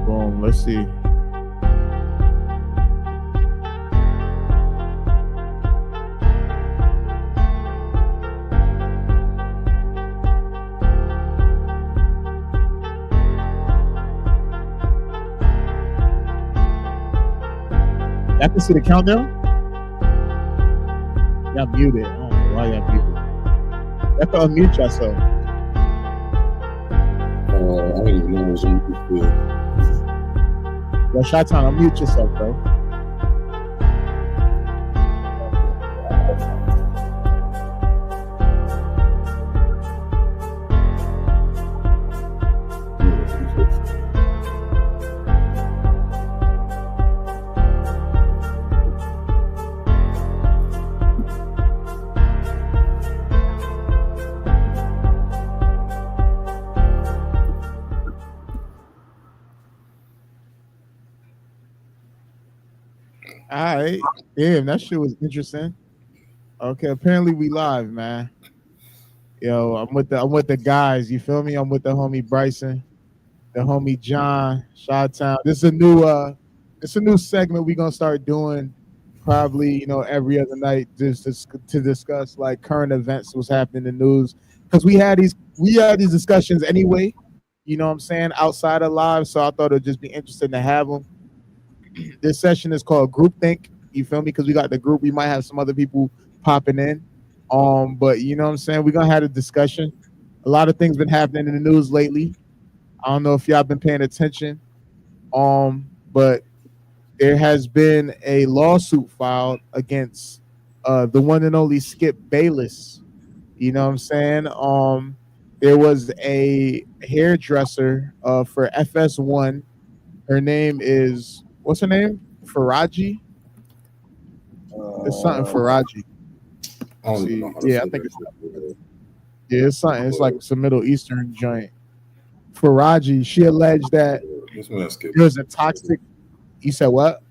Boom. Let's see. I can see the countdown. Y'all muted. I don't know why y'all muted. You have to unmute yourself. I don't even know what's on this. Yo, Shot-Town, unmute yourself, bro. All right. Damn, that shit was interesting. Okay, apparently we live, man. Yo, I'm with the guys. You feel me? I'm with the homie Bryson, the homie John, Shot-Town. This is a new segment we gonna start doing probably, every other night just to discuss like current events, what's happening in the news. Because we had these discussions anyway, you know what I'm saying, outside of live. So I thought it'd just be interesting to have them. This session is called Groupthink. You feel me? Because we got the group. We might have some other people popping in. But you know what I'm saying? We're gonna have a discussion. A lot of things been happening in the news lately. I don't know if y'all been paying attention. But there has been a lawsuit filed against the one and only Skip Bayless. You know what I'm saying? There was a hairdresser for FS1. Her name is, what's her name? Faraji? It's something Faraji. I don't even know how to Yeah, I say think that. it's something. It's like some Middle Eastern joint. Faraji, she alleged that there was a toxic. You said what?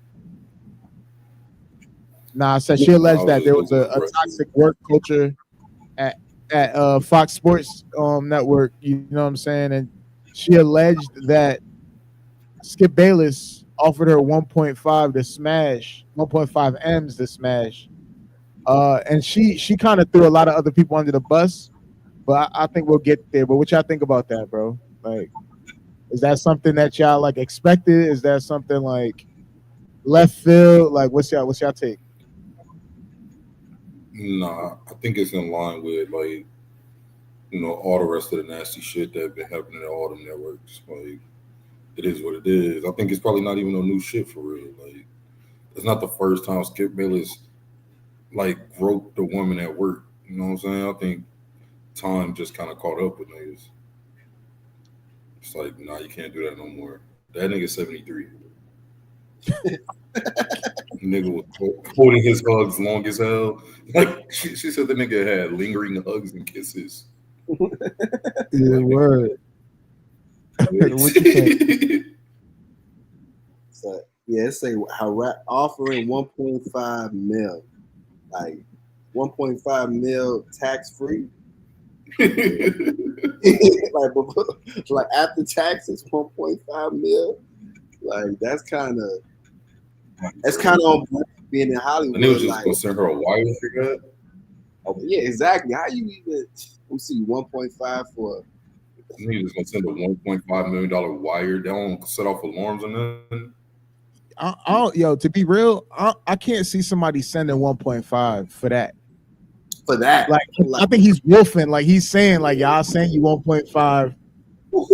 Nah, I said she alleged that there was a toxic work culture at Fox Sports Network. You know what I'm saying? And she alleged that Skip Bayless offered her 1.5 to smash, 1.5 M's to smash. And she kind of threw a lot of other people under the bus, but I think we'll get there. But what y'all think about that, bro? Like, is that something that y'all like expected? Is that something like left field? Like, what's y'all take? Nah, I think it's in line with like, all the rest of the nasty shit that been happening at all them networks. Like, it is what it is. I think it's probably not even no new shit for real. Like, it's not the first time Skip Bayless like groped the woman at work. You know what I'm saying? I think time just kind of caught up with niggas. It's like, nah, you can't do that no more. That nigga's 73. Nigga was holding his hugs long as hell. Like she said, the nigga had lingering hugs and kisses. Yeah, word. What you think? So yeah, it's a offering 1.5 mil, like 1.5 mil tax free. like after taxes, 1.5 mil. Like that's kind of on being in Hollywood. And it was just like, gonna send her a wire figure. Oh yeah, exactly. How you even? Let me see, 1.5 for. He was gonna send a $1.5 million wire. They don't set off alarms or nothing. Yo, to be real, I can't see somebody sending 1.5 for that. For that, like I think he's wolfing. Like he's saying, like y'all saying you 1.5.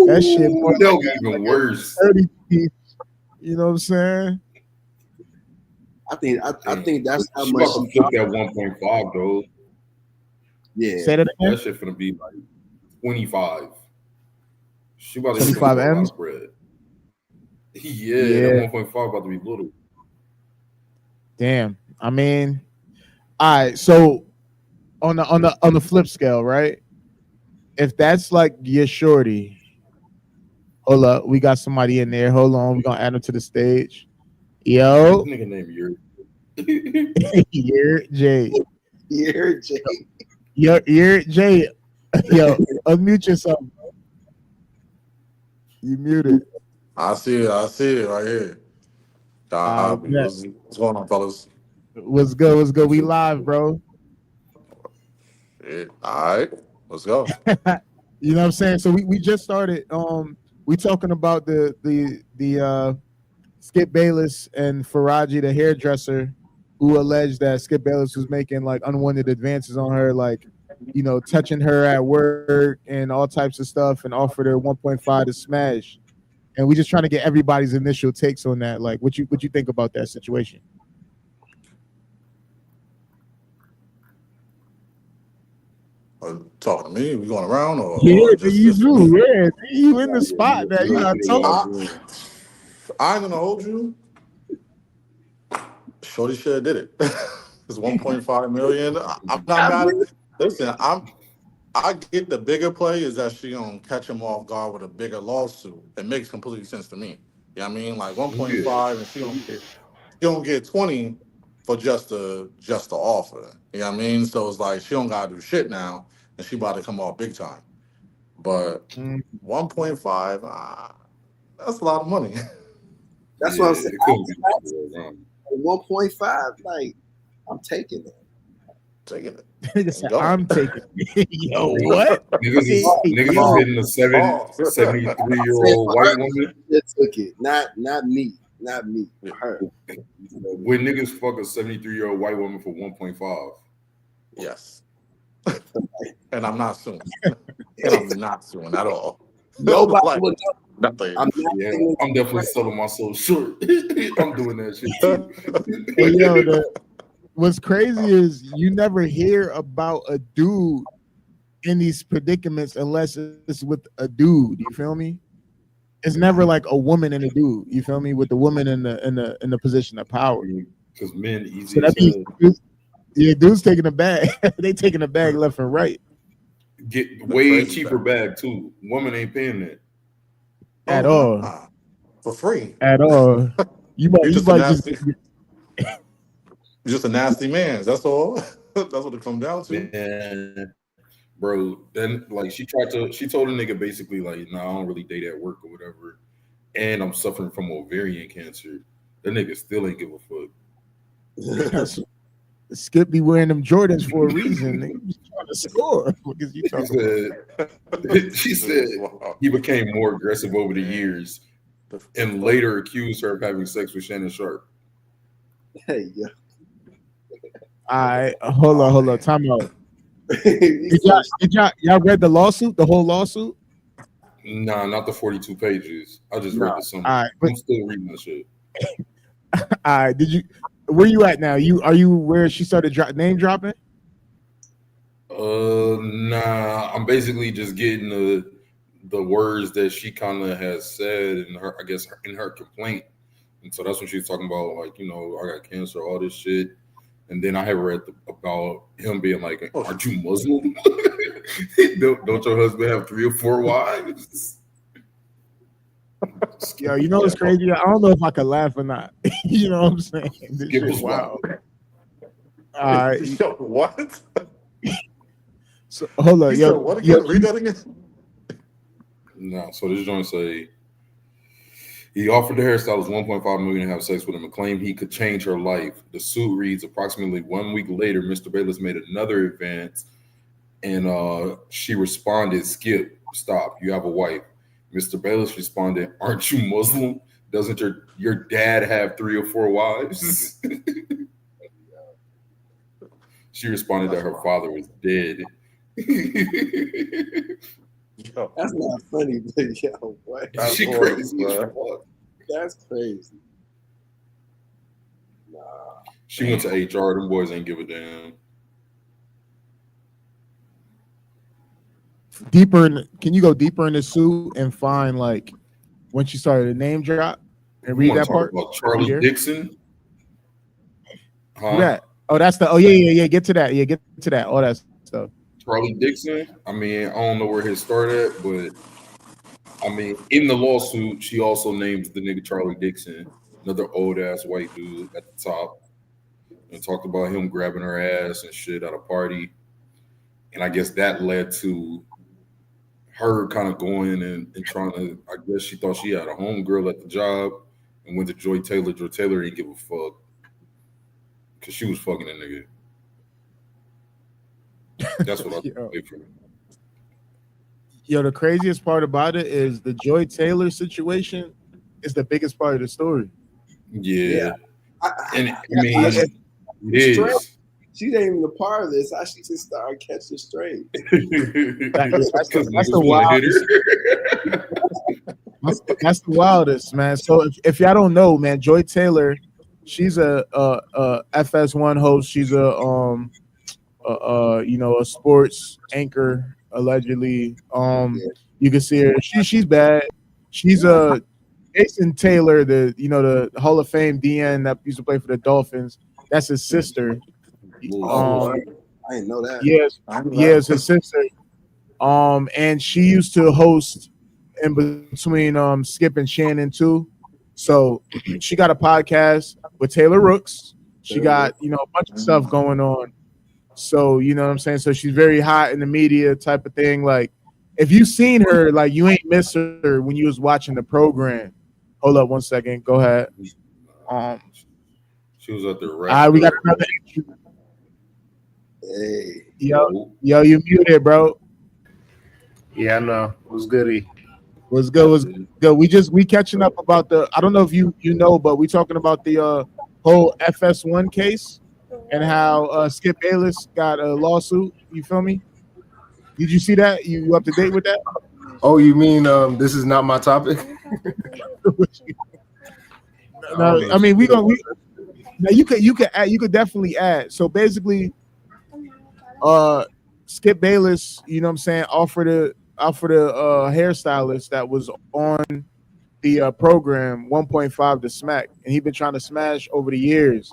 That shit more that'll be even worse. 30 piece. You know what I'm saying? I think that's how she much about to flip that 1.5 though. Yeah, say that again. That shit finna be like 25. She about to 25 M's. Yeah, that 1.5 about to be little. Damn. I mean, all right. So on the flip scale, right? If that's like your shorty, hold up, we got somebody in there. Hold on, we're gonna add him to the stage. Yo, this nigga named Yurt. Yurt J. Yurt J. Yurt J. Yo, unmute yourself. Bro. You muted. I see it. I see it right here. I Copy. bet. What's going on, fellas? What's good? What's good? We live, bro. Yeah. All right. Let's go. You know what I'm saying? So we just started. We talking about the Skip Bayless and Faraji, the hairdresser, who alleged that Skip Bayless was making like unwanted advances on her, like touching her at work and all types of stuff, and offered her 1.5 to smash. And we just trying to get everybody's initial takes on that. Like, what you think about that situation? Talking to me? We going around Yeah, or you just me? do. Yeah, you in the Yeah, spot now. You you gotta put it talk. all I, good. I ain't gonna hold you. Shorty should have did it. It's 1.5 million. I'm not I mad. really, Listen, I get the bigger play is that she gonna catch him off guard with a bigger lawsuit. It makes complete sense to me. You know what I mean? Like Yeah. 1.5 and she don't get 20 for just the offer. You know what I mean? So it's like she don't gotta do shit now and she about to come off big time. But Mm, 1.5, that's a lot of money. that's what I'm Yeah, saying. it couldn't be the other way around. 1.5, like I'm taking it. Taking it nigga and said, going. I'm taking. Yo, Niggas, what? Hey, niggas is Oh, hitting a Oh. saying 73-year-old for white her, woman. she just took it. Not me. Not me. Yeah. For her. When niggas fuck a 73-year-old white woman for 1.5. Yes. And I'm not suing. And I'm not suing at all. Nobody Like would know. nothing. I'm not Yeah, taking I'm definitely it. selling my soul short. I'm doing that shit too. Hey, yo, what's crazy is you never hear about a dude in these predicaments unless it's with a dude. You feel me? It's never like a woman and a dude. You feel me? With the woman in the position of power. Because men So easy that as means hell. yeah, dudes taking a bag. They taking a bag left and right Get The way crazy cheaper stuff. bag too. Woman ain't paying that. at Oh all. nah. For free. At all. You might You're you just a might just nasty you're just a nasty man. That's all. That's what it comes down to. Man, bro. Then like she told a nigga basically like, nah, I don't really date at work or whatever. And I'm suffering from ovarian cancer. That nigga still ain't give a fuck. Skip be wearing them Jordans for a reason. Nigga just trying to score. What is you She talking about? said she This said is wild. he became more aggressive over the Man, years the and fuck? later accused her of having sex with Shannon Sharp. Hey, yeah. All right, hold on, Oh hold on. man. Time out. He's Did so y'all read the lawsuit, the whole lawsuit? Nah, not the 42 pages. I just read nah. the summary. All right, but I'm still reading the shit. all right. Did you? Where you at now? Are you where she started name dropping? Nah, I'm basically just getting the words that she kind of has said in her, I guess, in her complaint. And so that's when she's talking about like, I got cancer, all this shit. And then I have read about him being like, Oh, "Aren't you Muslim? don't your husband have 3 or 4 wives?" Yo, Skip, you know what's crazy? I don't know if I could laugh or not. You know what I'm saying? This Skip shit, was wild. wow. All right. yo, what? So hold You on, said yo, what yo, again? Read that again. No, so this joint say he offered the hairstylist 1.5 million to have sex with him and claimed he could change her life. The suit reads approximately 1 week later, Mr. Bayless made another advance, and she responded, "Skip, stop. You have a wife." Mr. Bayless responded, "Aren't you Muslim? Doesn't your dad have 3 or 4 wives?" She responded that That's her wild. father was dead. Yo, That's not funny, but yo, what? that's She horrible, crazy as bro. fuck. That's crazy. Nah. She went to HR. Them boys ain't give a damn. can you go deeper in the suit and find like when she started a name drop and You read want that to talk part? about Are you Charlie there? Dixon? Who Huh? that? Oh, that's the. Oh yeah. Get to that. Yeah, get to that. All that stuff. Charlie Dixon? I mean, I don't know where his start at, but I mean, in the lawsuit, she also names the nigga Charlie Dixon, another old ass white dude at the top, and talked about him grabbing her ass and shit at a party. And I guess that led to her kind of going and trying to, I guess she thought she had a homegirl at the job and went to Joy Taylor. Joy Taylor didn't give a fuck because she was fucking a nigga. That's what I think from. Yo, the craziest part about it is the Joy Taylor situation is the biggest part of the story. Yeah. And I mean, it is. She ain't even a part of this. How she just started catching straight. That's the wildest. That's the wildest, man. So if y'all don't know, man, Joy Taylor, she's a FS1 host. She's a sports anchor allegedly. You can see her. She's bad. She's a Jason Taylor, the Hall of Fame DN that used to play for the Dolphins. That's his sister. I didn't know that. Yes, his sister. And she used to host in between Skip and Shannon too. So she got a podcast with Taylor Rooks. She got a bunch of stuff going on. So you know what I'm saying. So she's very hot in the media type of thing. Like if you seen her, like you ain't miss her when you was watching the program. Hold up 1 second. Go ahead. She was at the all right, we got another entry. Hey. Yo, you muted, bro. Yeah, I know. What's goody? Was good. We catching up about I don't know if you know, but we talking about the whole FS1 case and how Skip Bayless got a lawsuit. You feel me? Did you see that? You up to date with that? Oh, you mean this is not my topic? No, I mean you could definitely add. So basically, Skip Bayless, you know what I'm saying, offered a hairstylist that was on the program 1.5 to smack, and he'd been trying to smash over the years.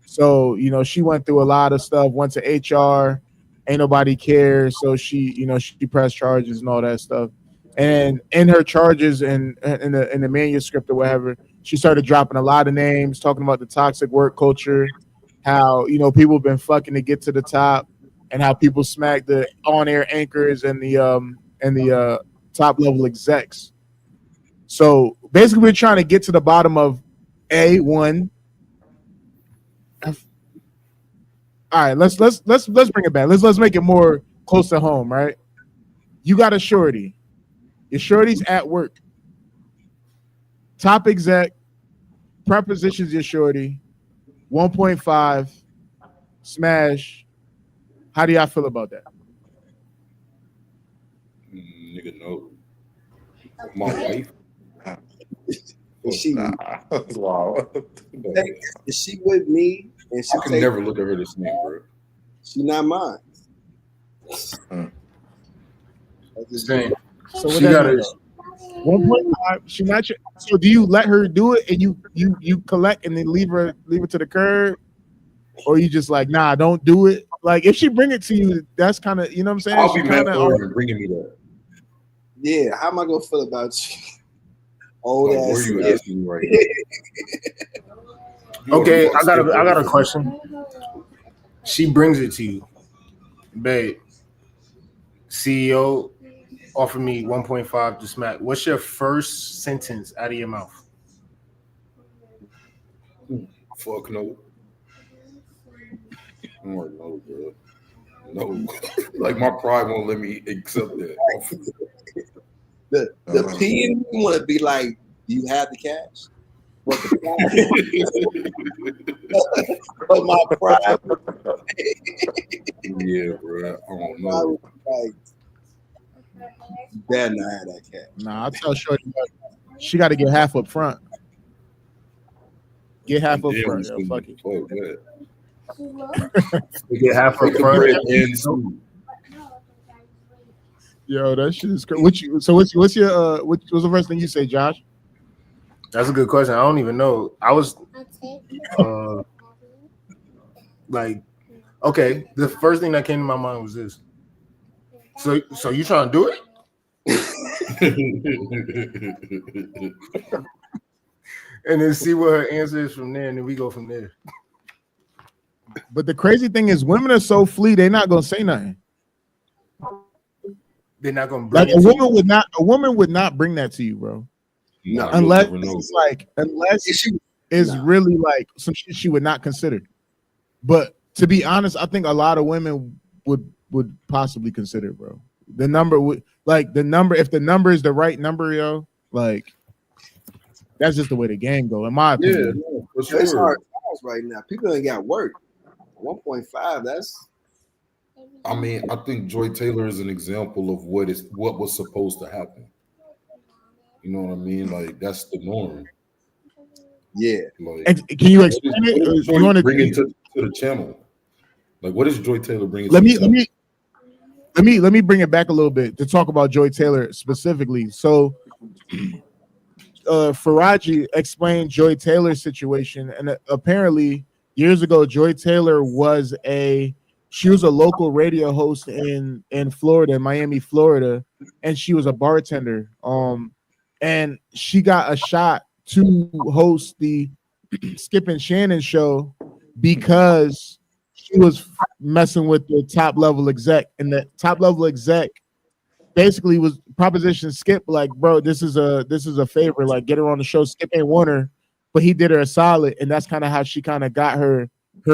So she went through a lot of stuff, went to HR, ain't nobody cares. So she pressed charges and all that stuff. And in her charges and in the manuscript or whatever, she started dropping a lot of names, talking about the toxic work culture, how people have been fucking to get to the top, and how people smack the on-air anchors and the top level execs. So basically, we're trying to get to the bottom of one. All right, let's bring it back. Let's make it more close to home, right? You got a shorty. Your shorty's at work. Top exec prepositions your shorty. 1.5 smash. How do y'all feel about that? Nigga, no. My wife. Is she? Wow. Is she with me? And she I can never look at her the same, bro. She not mine. Same. So she got it. 1.5. She not your, so do you let her do it and you collect and then leave her to the curb, or you just like, nah, don't do it? Like if she bring it to you, that's kind of, you know what I'm saying? I'll be mad for her bringing me that. Yeah, how am I gonna feel about you? Old Like, ass. where you asking me right now? Okay, I got a question. She brings it to you, babe. CEO offered me 1.5 to smack. What's your first sentence out of your mouth? Fuck no. I'm like, no, bro. No. Like my pride won't let me accept that. The P in me want to be like, do you have the cash? But but my pride. Yeah, bro. I don't know. Like, you better not have that cash. Nah, I tell Shorty she got to get half up front. Get half up front. Yo, fuck it. Get half up front. Yo, that shit is crazy. What's the first thing you say, Josh? That's a good question. I don't even know. I was like, okay. The first thing that came to my mind was this. So you trying to do it? And then see what her answer is from there, and then we go from there. But the crazy thing is, women are so flea, they're not gonna say nothing. they're not gonna bring Like it a to woman you. would not bring that to you, bro. No. You'll Unless never know. it's like unless If she, it's nah. really like some shit she would not consider. But to be honest, I think a lot of women would possibly consider, bro. The number would like the number if the number is the right number, yo, like that's just the way the game go, in my Yeah, opinion. no, for It's sure. hard times right now. People ain't got work. 1.5. That's I mean, I think Joy Taylor is an example of what was supposed to happen. You know what I mean? Like that's the norm. yeah. Like, And can you what is, explain it? what is You Joy want bringing to to the channel? Like, what is Joy Taylor bringing to let the me let channel? me let me bring it back a little bit to talk about Joy Taylor specifically. So Faraji explained Joy Taylor's situation, and apparently years ago, Joy Taylor was she was a local radio host in Florida, in Miami, Florida, and she was a bartender. And she got a shot to host the Skip and Shannon show because she was messing with the top level exec, and the top level exec basically was proposition Skip like, bro, this is a favor, like get her on the show. Skip ain't want her, but he did her a solid, and that's kind of how she kind of got her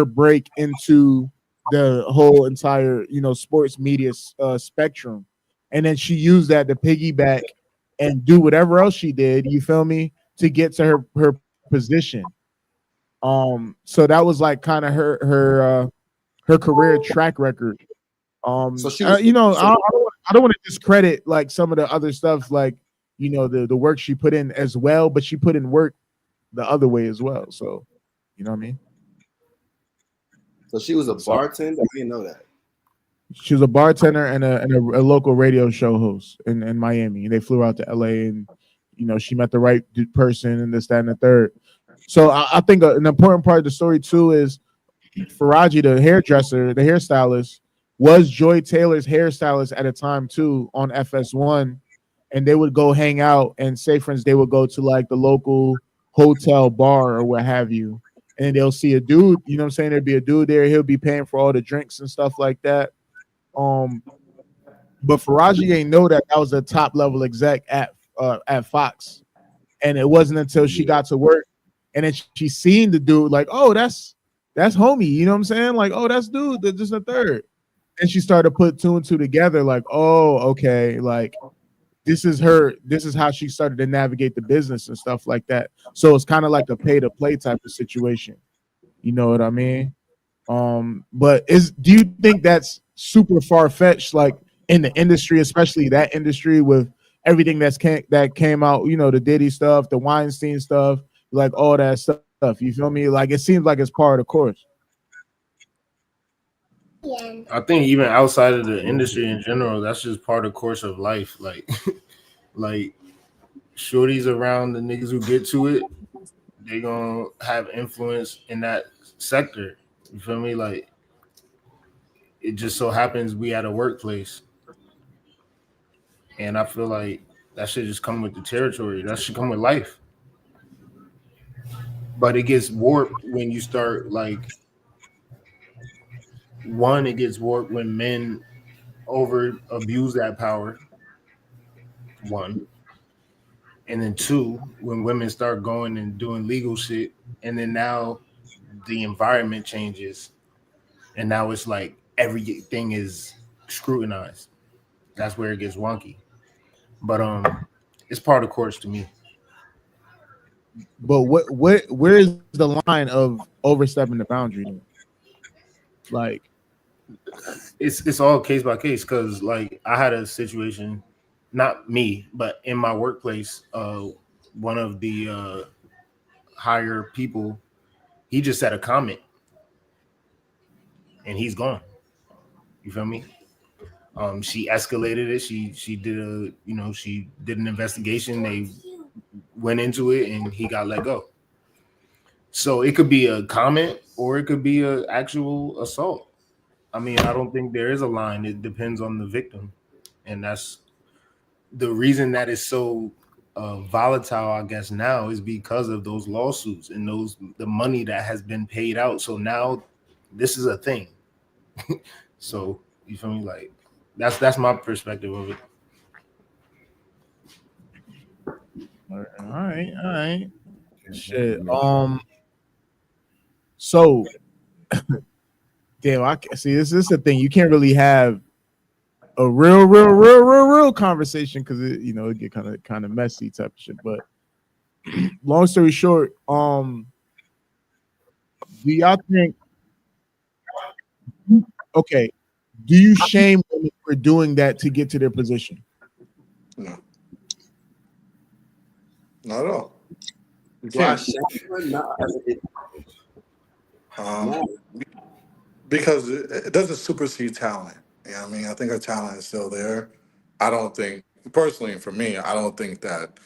break into the whole entire sports media spectrum, and then she used that to piggyback and do whatever else she did. You feel me? To get to her position. So that was like kind of her career track record. So she was. I don't want to discredit like some of the other stuff, like the work she put in as well, but she put in work the other way as well. So, you know what I mean? So she was a So bartender. I didn't know that. she was a bartender and a local radio show host in Miami. And they flew out to LA, and she met the right person and this, that, and the third. So I think an important part of the story too is Faraji, the hairdresser, the hairstylist, was Joy Taylor's hairstylist at a time too on FS1, and they would go hang out and say, for instance, they would go to like the local hotel bar or what have you, and they'll see a dude. You know what I'm saying? There'd be a dude there. He'll be paying for all the drinks and stuff like that. Um, but Faraji ain't know that was a top level exec at Fox, and it wasn't until she Yeah. got to work and then she seen the dude like, oh, that's homie. You know what I'm saying? Like, oh, that's dude. That's just a third. And she started to put two and two together. Like, oh, okay. Like, this is her. This is how she started to navigate the business and stuff like that. So it's kind of like a pay to play type of situation. You know what I mean? But do you think that's super far fetched, like in the industry, especially that industry with everything that came out, the Diddy stuff, the Weinstein stuff, like all that stuff. You feel me? Like it seems like it's part of the course. I think even outside of the industry in general, that's just part of the course of life. Like, like shorties around the niggas who get to it, they gonna have influence in that sector. You feel me? Like, it just so happens we at a workplace, and I feel like that should just come with the territory. That should come with life. But it gets warped when you start like one. It gets warped when men over abuse that power. One. And then two, when women start going and doing legal shit, and then now the environment changes, and now it's like everything is scrutinized. That's where it gets wonky. But it's part of course to me. But where is the line of overstepping the boundary? Then? Like, It's all case by case because like I had a situation, not me, but in my workplace, one of the higher people, he just said a comment and he's gone. You feel me? She escalated it. She did she did an investigation. They went into it and he got let go. So it could be a comment or it could be an actual assault. I mean, I don't think there is a line. It depends on the victim, and that's the reason that is so volatile. I guess now is because of those lawsuits and the money that has been paid out. So now this is a thing. So you feel me? Like that's my perspective of it. All right. Shit. So, damn. I see. This is the thing. You can't really have a real conversation because it get kind of messy type of shit. But long story short, do y'all think? Okay, do you shame women for doing that to get to their position? No, not at all. You Do I can't. shame her? Nah, Um, because it doesn't supersede talent. You know what I mean? I think her talent is still there. I don't think, personally, for me, I don't think that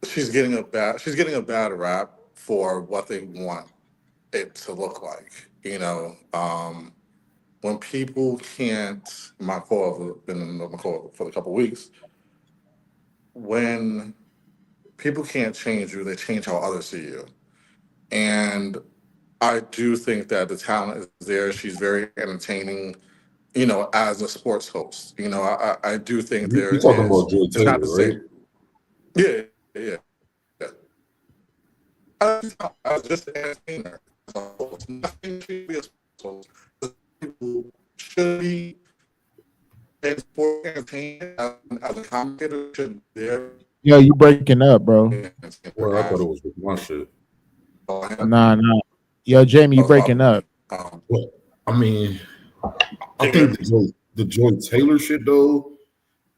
she's getting a bad rap for what they want it to look like. When people can't, my call been in my call for a couple of weeks. When people can't change you, they change how others see you. And I do think that the talent is there. She's very entertaining, as a sports host. I do think You there talking is. about Joy It's not Taylor, the right? same. Yeah, yeah, yeah. I was just an entertainer. Nothing should be a sports host. People should be in sport entertainment as a commentator. Should be there. Yo, you breaking up, bro? Well, I thought it was with my shit. Nah. Yo, Jamie, you breaking up? Well, I mean, I think the Joy Taylor shit though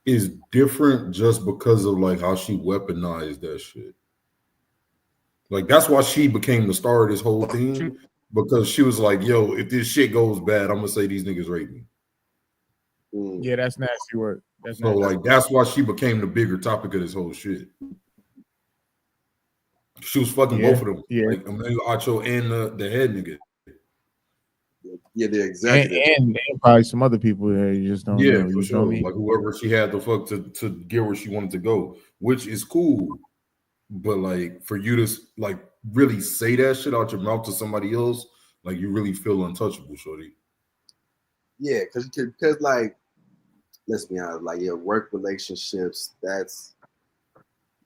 is different just because of like how she weaponized that shit. Like that's why she became the star of this whole thing because she was like, "Yo, if this shit goes bad, I'm gonna say these niggas rape me." Yeah, that's nasty work. So like that's why she became the bigger topic of this whole shit. She was fucking both of them, like Emmanuel Acho and the head nigga. Yeah, the executive. And probably some other people there you just don't know. For You sure. feel me? Like whoever she had to fuck to get where she wanted to go, which is cool. But like for you to like really say that shit out your mouth to somebody else, like you really feel untouchable, shorty. Yeah, because like, let's be honest, like your work relationships, that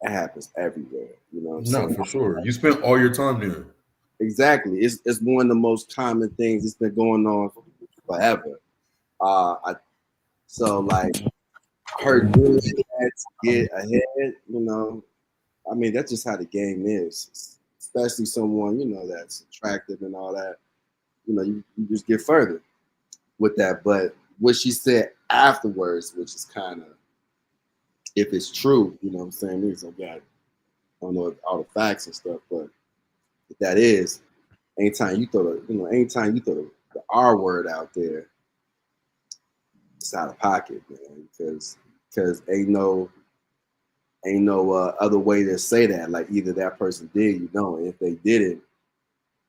happens everywhere. You know what I'm saying? No, for sure. You spent all your time there. Exactly. It's one of the most common things. It's been going on forever. So like her doing that to get ahead, I mean that's just how the game is. Especially someone, that's attractive and all that. You just get further with that. But what she said afterwards, which is kind of, if it's true, what I'm saying is I don't know all the facts and stuff, but if that is, anytime you throw the R word out there, it's out of pocket, man. Because ain't no other way to say that. Like either that person did, and if they didn't,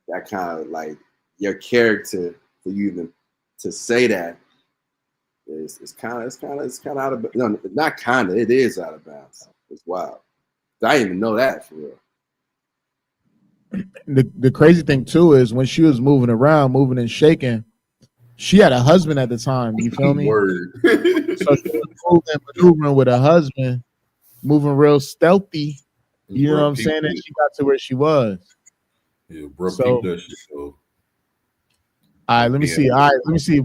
that kind of like your character for you even to say that it's kind of out of, not kind of, it is out of bounds. It's wild. I didn't even know that for real. The crazy thing too is when she was moving around, moving and shaking, she had a husband at the time. You feel me? Word. So she was maneuvering with a husband, moving real stealthy. You know what I'm saying? And she got to where she was. Yeah, bro. So, that shit, so. All right, let me see. All right, let me see.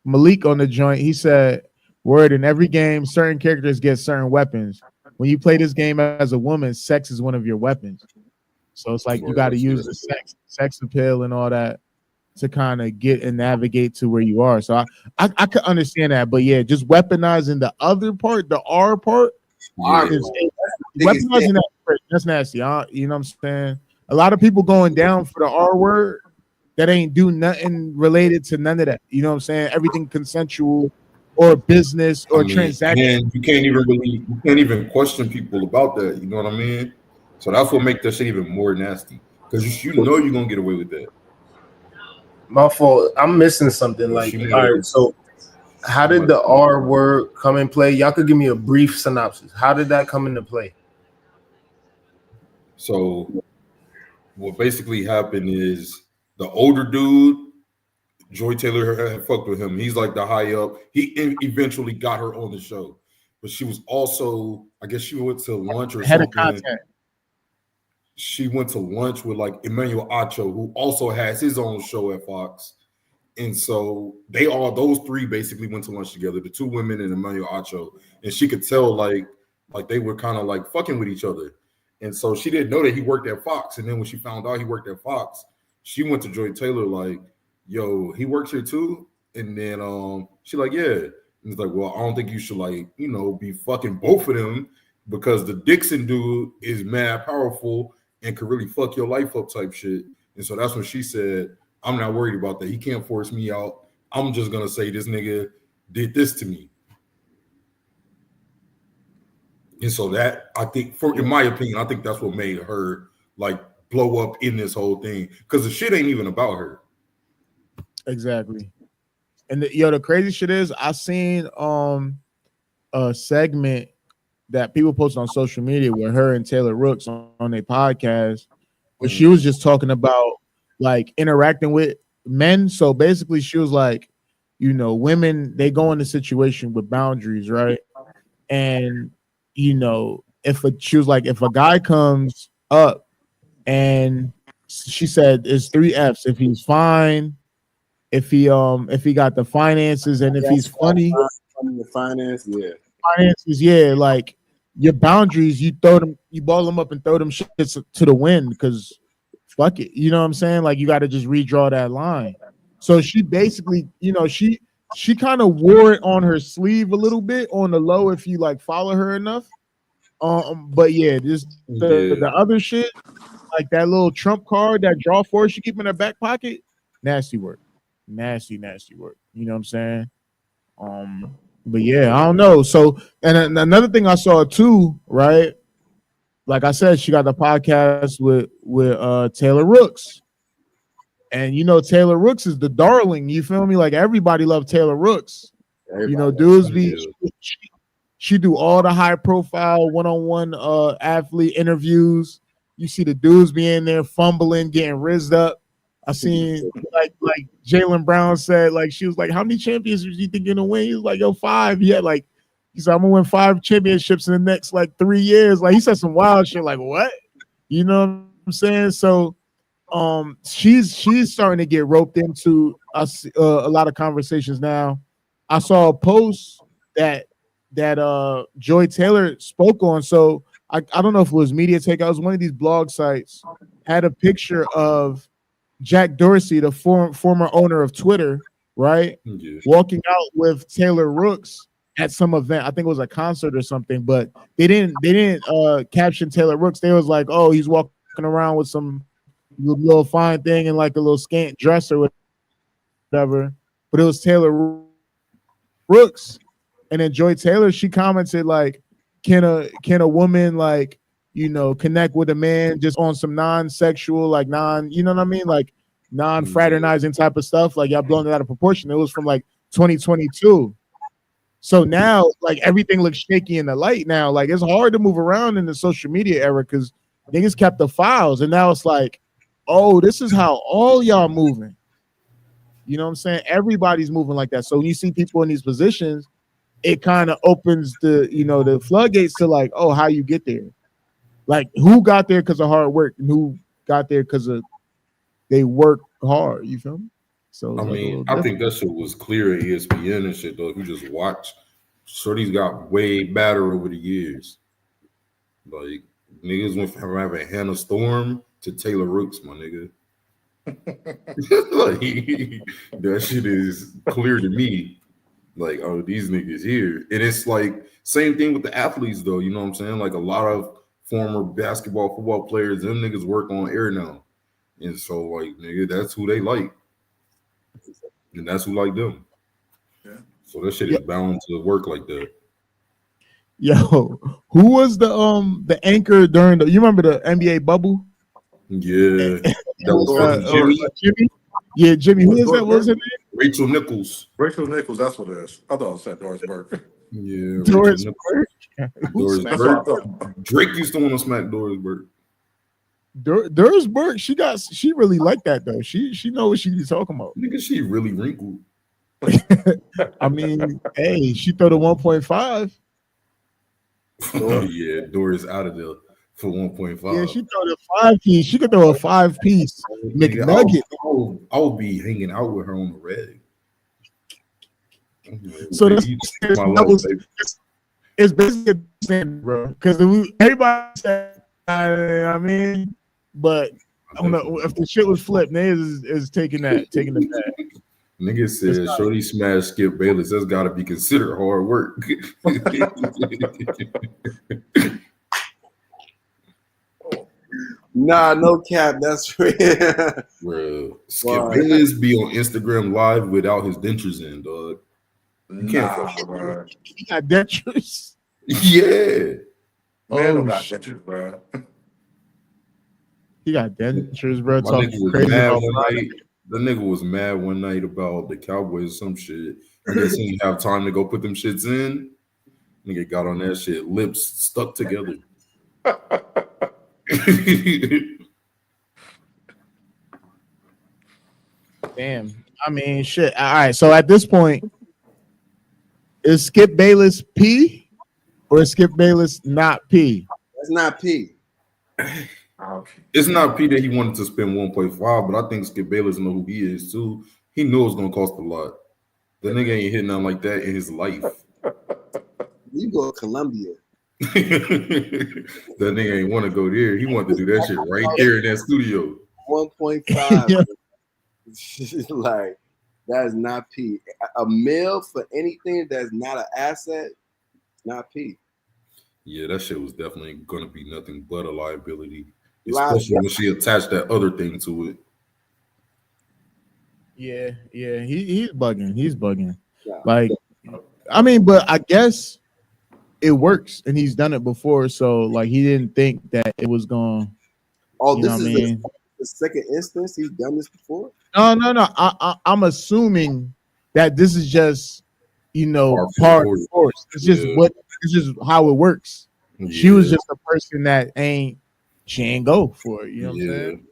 Malik on the joint, he said, "Word, in every game, certain characters get certain weapons. When you play this game as a woman, sex is one of your weapons. So it's like you got to use the sex appeal and all that to kind of get and navigate to where you are. So I could understand that, but yeah, just weaponizing the other part, the R part, weaponizing that's nasty. You know what I'm saying? A lot of people going down for the R word that ain't do nothing related to none of that. You know what I'm saying? Everything consensual or business or transaction. You can't even question people about that. You know what I mean? So that's what makes that shit even more nasty. Because you know you're gonna get away with that. My fault. I'm missing something. Like, all right, so how did the R word come in play? Y'all could give me a brief synopsis. How did that come into play? So what basically happened is the older dude, Joy Taylor had fucked with him. He's like the high up. He eventually got her on the show. but she was also, I guess she went to lunch or Head of something. content. She went to lunch with like Emmanuel Acho, who also has his own show at Fox. And so those three basically went to lunch together, the two women and Emmanuel Acho. And she could tell like they were kind of like fucking with each other. And so she didn't know that he worked at Fox. And then when she found out he worked at Fox, she went to Joy Taylor like, yo, he works here too? And then she like, yeah. And it's like, well, I don't think you should like, be fucking both of them because the Dixon dude is mad powerful and could really fuck your life up type shit. And so that's when she said, I'm not worried about that. He can't force me out. I'm just going to say this nigga did this to me. And so that, I think, in my opinion, I think that's what made her like blow up in this whole thing because the shit ain't even about her. Exactly. And the crazy shit is I seen a segment that people posted on social media with her and Taylor Rooks on their podcast where she was just talking about like interacting with men. So basically she was like, women, they go in a situation with boundaries, right? And if a guy comes up and she said it's 3 F's, if he's fine, if he got the finances, and if he's funny, the finances, yeah, like your boundaries, you ball them up and throw them shits to the wind because fuck it, you know what I'm saying? Like you got to just redraw that line. So she basically, she kind of wore it on her sleeve a little bit on the low if you like follow her enough. But yeah, the other shit, like that little trump card, that draw force she keep in her back pocket, nasty work. Nasty work. You know what I'm saying? But yeah, I don't know. So, and another thing I saw too, right? Like I said, she got the podcast with Taylor Rooks. And Taylor Rooks is the darling. You feel me? Like everybody loved Taylor Rooks. Dudes she do all the high profile one-on-one athlete interviews. You see the dudes being there fumbling, getting rizzed up. I seen like Jaylen Brown said, like she was like, how many championships do you think you're gonna win? He was like, yo, 5. He said, I'm gonna win 5 championships in the next like 3 years. Like he said some wild shit, like what? You know what I'm saying? So she's starting to get roped into a lot of conversations now. I saw a post that Joy Taylor spoke on. So I don't know if it was Media Takeout. It was one of these blog sites had a picture of Jack Dorsey, the former owner of Twitter, right? Yeah. Walking out with Taylor Rooks at some event. I think it was a concert or something, but they didn't caption Taylor Rooks. They was like, oh, he's walking around with some little fine thing and like a little scant dress or whatever. But it was Taylor Rooks. And then Joy Taylor, she commented like, can a woman like, connect with a man just on some non-sexual, like you know what I mean? Like non-fraternizing type of stuff. Like y'all blown it out of proportion. It was from like 2022. So now like everything looks shaky in the light now. Like it's hard to move around in the social media era because niggas kept the files. And now it's like, oh, this is how all y'all moving. You know what I'm saying? Everybody's moving like that. So when you see people in these positions, it kind of opens the floodgates to like, oh, how you get there. Like who got there because of hard work and who got there because of they work hard. You feel me? So I mean, I think that shit was clear at ESPN and shit though. If you just watch, Shorty's got way better over the years. Like niggas went from having Hannah Storm to Taylor Rooks, my nigga. Like that shit is clear to me. Like, oh, these niggas here. And it's like same thing with the athletes though. You know what I'm saying? Like a lot of former basketball, football players, them niggas work on air now. And so like nigga, that's who they like. And that's who like them. Yeah. So that shit is bound to work like that. Yo, who was the anchor during you remember the NBA bubble? Yeah. That was Jimmy. Jimmy? Yeah, Jimmy. Who is that? What was her name? Rachel Nichols. Rachel Nichols, that's what it is. I thought it said Doris Burke. Yeah. Doris Burke. Doris Burke. Drake used to want to smack Doris Burke. Doris Burke, she really liked that though. She know what she be talking about. Nigga, she really wrinkled. I mean, hey, she throw the 1.5. Yeah, Doris out of there for 1.5. Yeah, she throw the 5 piece. She could throw a 5 piece Nigga, McNugget. I'll be hanging out with her on the reg. So Baby, that's you changed my life, baby. it's basically the same, bro. Because everybody said, I mean, but if the shit was flipped, niggas is taking the bag. Nigga said, "Shorty smash Skip Bayless. That's got to be considered hard work." Nah, no cap. That's real. Bro, Skip Bayless be on Instagram Live without his dentures in, dog. You can't fuck bro. He got dentures. Yeah. Man, don't got dentures, bro. He got dentures, bro. My Talking nigga was crazy mad about one night. The nigga was mad one night about the Cowboys or some shit. And they didn't have time to go put them shits in. Nigga got on that shit, lips stuck together. Damn. I mean, shit. All right. So at this point, is Skip Bayless P or is Skip Bayless not P? That's not P. It's not P that he wanted to spend 1.5, but I think Skip Bayless know who he is too. He knew it was gonna cost a lot. The nigga ain't hit nothing like that in his life. You go to Columbia. That nigga ain't want to go there. He wanted to do that shit right there in that studio. 1.5. Like, that is not P. A mil for anything that's not an asset, not P. Yeah, that shit was definitely gonna be nothing but a liability. Especially when she attached that other thing to it. Yeah, he's bugging. He's bugging. Yeah. Like, I mean, but I guess it works, and he's done it before. So, like, he didn't think that it was going. Oh, this is the second instance he's done this before. No. I'm assuming that this is just, part of the course. It's just It's just how it works. Yeah. She was just a person that she ain't go for it. You know what I'm saying?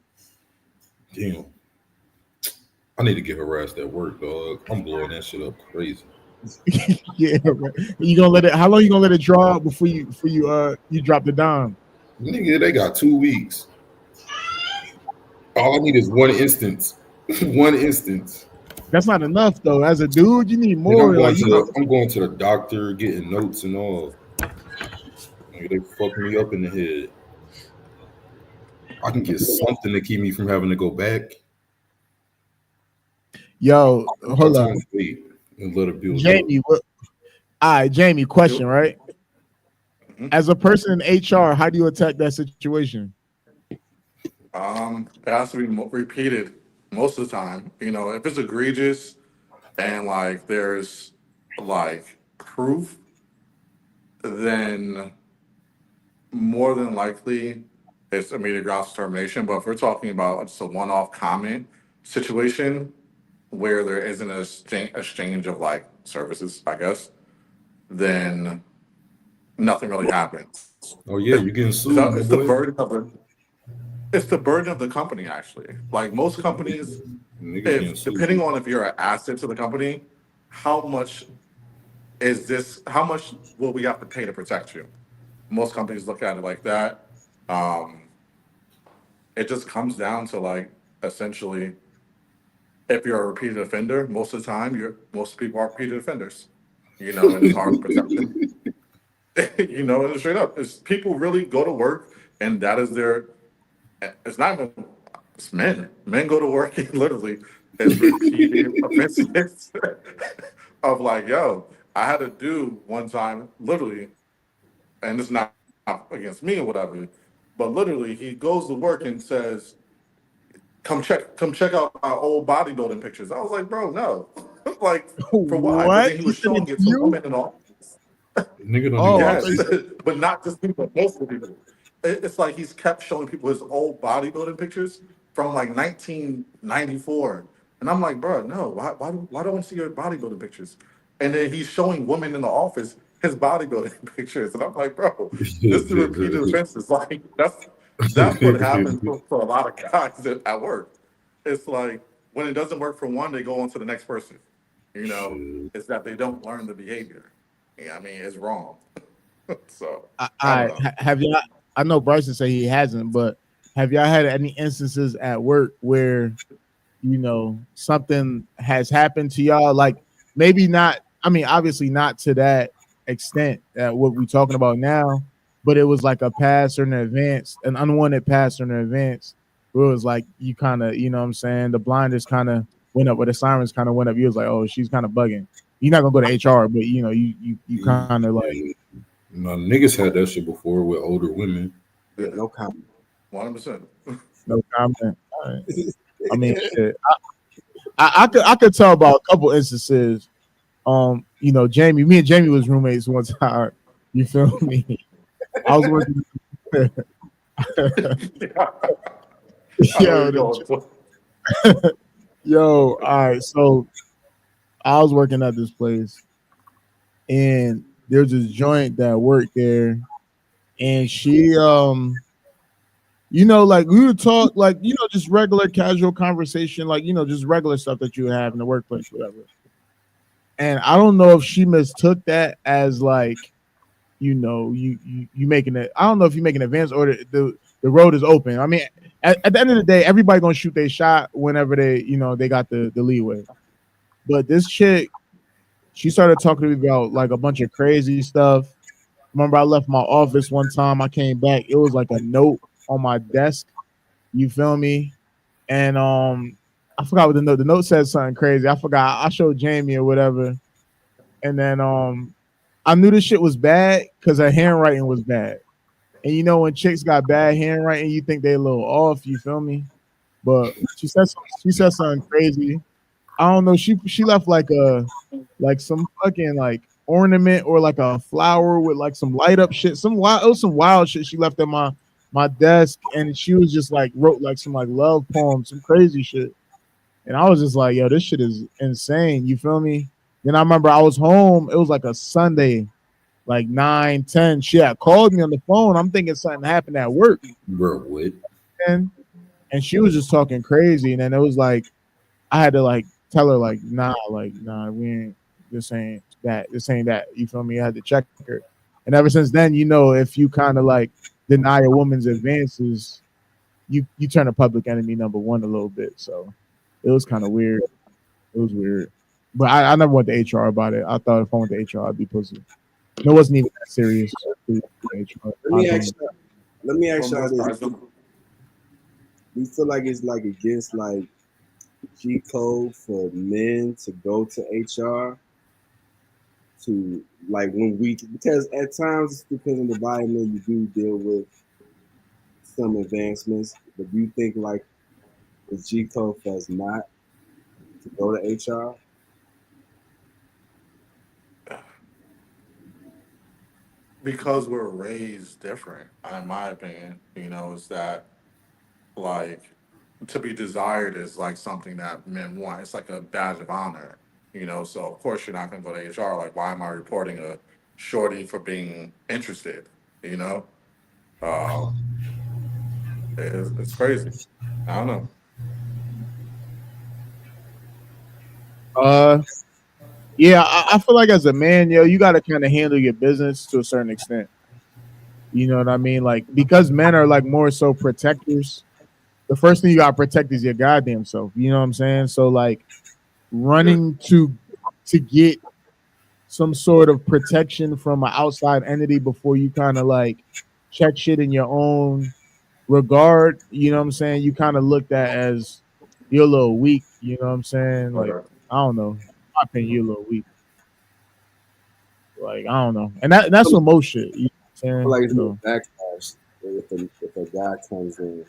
Damn. I need to get harassed at work, dog. I'm blowing that shit up crazy. Yeah, right. You gonna let it? How long you gonna let it draw out before you drop the dime? Nigga, they got 2 weeks. All I need is one instance. One instance. That's not enough though. As a dude, you need more. I'm going to the doctor, getting notes and all. Nigga, they fuck me up in the head. I can get something to keep me from having to go back. Yo, hold on. Jamie, all right, Jamie, question, right? As a person in HR, how do you attack that situation? It has to be repeated most of the time. If it's egregious and like there's like proof, then more than likely it's immediate grounds of termination. But if we're talking about just a one-off comment situation where there isn't an exchange of like services, I guess, then nothing really happens. Oh yeah, you're getting sued. It's the burden of it. It's the burden of the company, actually. Like most companies, depending on if you're an asset to the company, how much will we have to pay to protect you? Most companies look at it like that. It just comes down to like essentially, if you're a repeated offender, most of the time, most people are repeated offenders. And it's hard to protect them. And straight up, people really go to work, and that is their. It's not even. It's men. Men go to work and literally is repeated offenses of like, yo, I had to do one time, literally, and it's not against me or whatever, but literally he goes to work and says, come check out my old bodybuilding pictures. I was like, bro, no. Like, for why? But then he was showing it to women and all. Nigga don't yes, but not just people, most of the people. It's like he's kept showing people his old bodybuilding pictures from like 1994. And I'm like, bro, no, why don't I see your bodybuilding pictures? And then he's showing women in the office his bodybuilding pictures. And I'm like, bro, this is repeated offenses. Like, that's what happens for a lot of guys at work. It's like, when it doesn't work for one, they go on to the next person. It's that they don't learn the behavior. Yeah, I mean, it's wrong. So I don't know. Have y'all? I know Bryson say he hasn't, but have y'all had any instances at work where something has happened to y'all? Like maybe not. I mean, obviously not to that extent that what we're talking about now, but it was like a pass or an advance, an unwanted pass or an advance, where it was like you kind of, you know what I'm saying, the blinders kind of went up, or the sirens kind of went up. You was like, oh, she's kind of bugging. You're not gonna go to HR, but you kind of like. No, niggas had that shit before with older women. Yeah, no comment. 100%. No comment. All right. I mean, shit. I could tell about a couple instances. Jamie, me and Jamie was roommates one time. You feel me? I was working. yo, yo, all right. So I was working at this place, and there's this joint that worked there, and she, like we would talk, like just regular casual conversation, like just regular stuff that you have in the workplace, whatever. And I don't know if she mistook that as like, you making it. I don't know if you make an advance or the road is open. I mean, at the end of the day, everybody gonna shoot their shot whenever they got the leeway. But this chick, she started talking to me about like a bunch of crazy stuff. Remember, I left my office one time. I came back. It was like a note on my desk. You feel me? And I forgot what the note. The note said something crazy. I forgot. I showed Jamie or whatever. And then I knew this shit was bad because her handwriting was bad. And when chicks got bad handwriting, you think they a little off. You feel me? But she said something crazy. I don't know. She left like some fucking like ornament or like a flower with like some light up shit. It was some wild shit she left at my desk, and she was just like wrote like some like love poems, some crazy shit. And I was just like, yo, this shit is insane. You feel me? Then I remember I was home. It was like a Sunday, like 9:10. She had called me on the phone. I'm thinking something happened at work. Bro, what? And she was just talking crazy. And then it was like, I had to like tell her like, nah, we ain't, this ain't that. You feel me? I had to check her. And ever since then, if you kind of like deny a woman's advances, you turn a public enemy number one a little bit. So it was kind of weird. It was weird. But I never went to HR about it. I thought if I went to HR, I'd be pussy. It wasn't even that serious. Let me ask y'all this. Do you feel like it's like against like G code for men to go to HR to like because at times because of the environment you do deal with some advancements, but do you think like the G code for us not to go to HR? Because we're raised different, in my opinion. Is that like to be desired is like something that men want. It's like a badge of honor. So of course you're not gonna go to HR. Like, why am I reporting a shorty for being interested? You know, uh, it's crazy. I don't know. Yeah, I feel like as a man, you got to kind of handle your business to a certain extent. You know what I mean? Like, because men are like more so protectors. The first thing you got to protect is your goddamn self. You know what I'm saying? So like, running to get some sort of protection from an outside entity before you kind of like check shit in your own regard. You know what I'm saying? You kind of looked at as you're a little weak. You know what I'm saying? Like, Okay. I don't know. In my opinion, you're a little weak. Like, I don't know. And that's what most shit. You know what I'm saying? I feel like it's no backlash if a guy comes in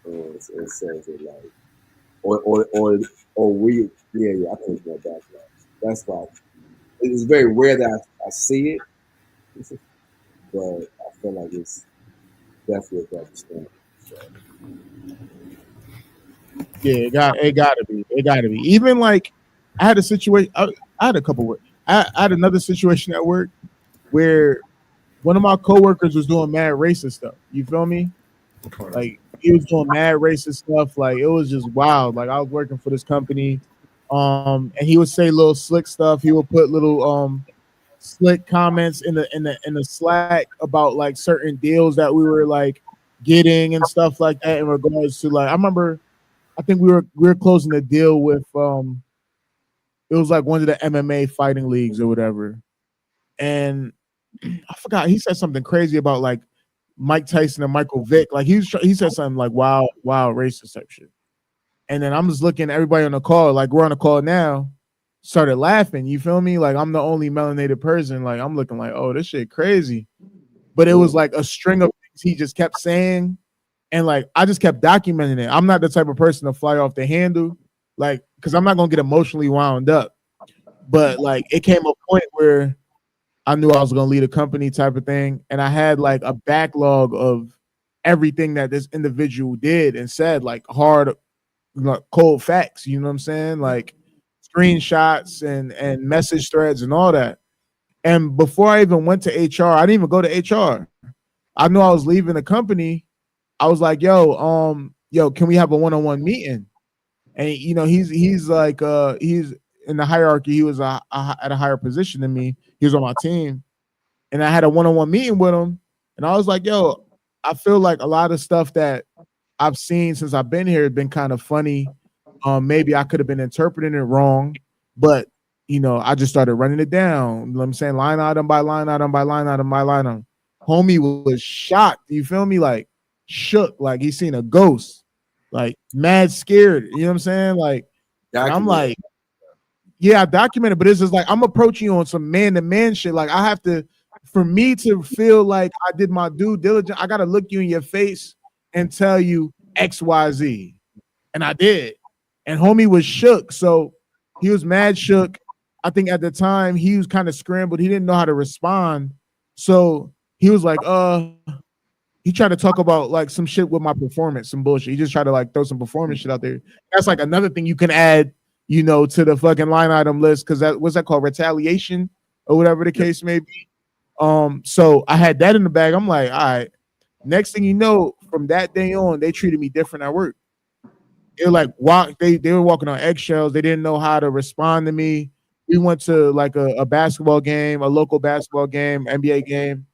and says it like, or we, yeah, I think it's no backlash. That's why it's very rare that I see it, but I feel like it's definitely a double standard. So. Yeah, it gotta be. Even like I had a situation. I had a couple. I had another situation at work where one of my coworkers was doing mad racist stuff. You feel me? Like he was doing mad racist stuff. Like it was just wild. Like I was working for this company, and he would say little slick stuff. He would put little slick comments in the Slack about like certain deals that we were like getting and stuff like that in regards to like I remember I think we were closing a deal with it was like one of the MMA fighting leagues or whatever. And I forgot he said something crazy about like Mike Tyson and Michael Vick. Like he said something like wild racist type shit. And then I'm just looking at everybody on the call, like we're on the call now, started laughing. You feel me? Like I'm the only melanated person. Like I'm looking like, oh, this shit crazy. But it was like a string of things he just kept saying. And like I just kept documenting it. I'm not the type of person to fly off the handle, like, because I'm not gonna get emotionally wound up. But like it came a point where I knew I was gonna lead a company type of thing. And I had like a backlog of everything that this individual did and said, like hard like cold facts, you know what I'm saying? Like screenshots and message threads and all that. And before I even went to HR, I didn't even go to HR. I knew I was leaving the company. I was like, yo, can we have a one-on-one meeting? And he's like he's in the hierarchy, he was at a higher position than me. He was on my team. And I had a one-on-one meeting with him. And I was like, yo, I feel like a lot of stuff that I've seen since I've been here has been kind of funny. Maybe I could have been interpreting it wrong, but I just started running it down. You know what I'm saying? Line item by line item by line item by line item. Homie was shocked. You feel me? Like shook, like he seen a ghost, like mad scared. You know what I'm saying? Like, and I'm like, yeah, I documented, but it's just like I'm approaching you on some man-to-man shit. Like I have to, for me to feel like I did my due diligence, I gotta look you in your face and tell you XYZ. And I did. And homie was shook. So he was mad shook. I think at the time he was kind of scrambled. He didn't know how to respond. So he was like, he tried to talk about like some shit with my performance, some bullshit. He just tried to like throw some performance shit out there. That's like another thing you can add, to the fucking line item list, because what's that called? Retaliation or whatever the case may be. So I had that in the bag. I'm like, all right. Next thing you know, from that day on, they treated me different at work. They were like they were walking on eggshells. They didn't know how to respond to me. We went to like a basketball game, a local basketball game, NBA game,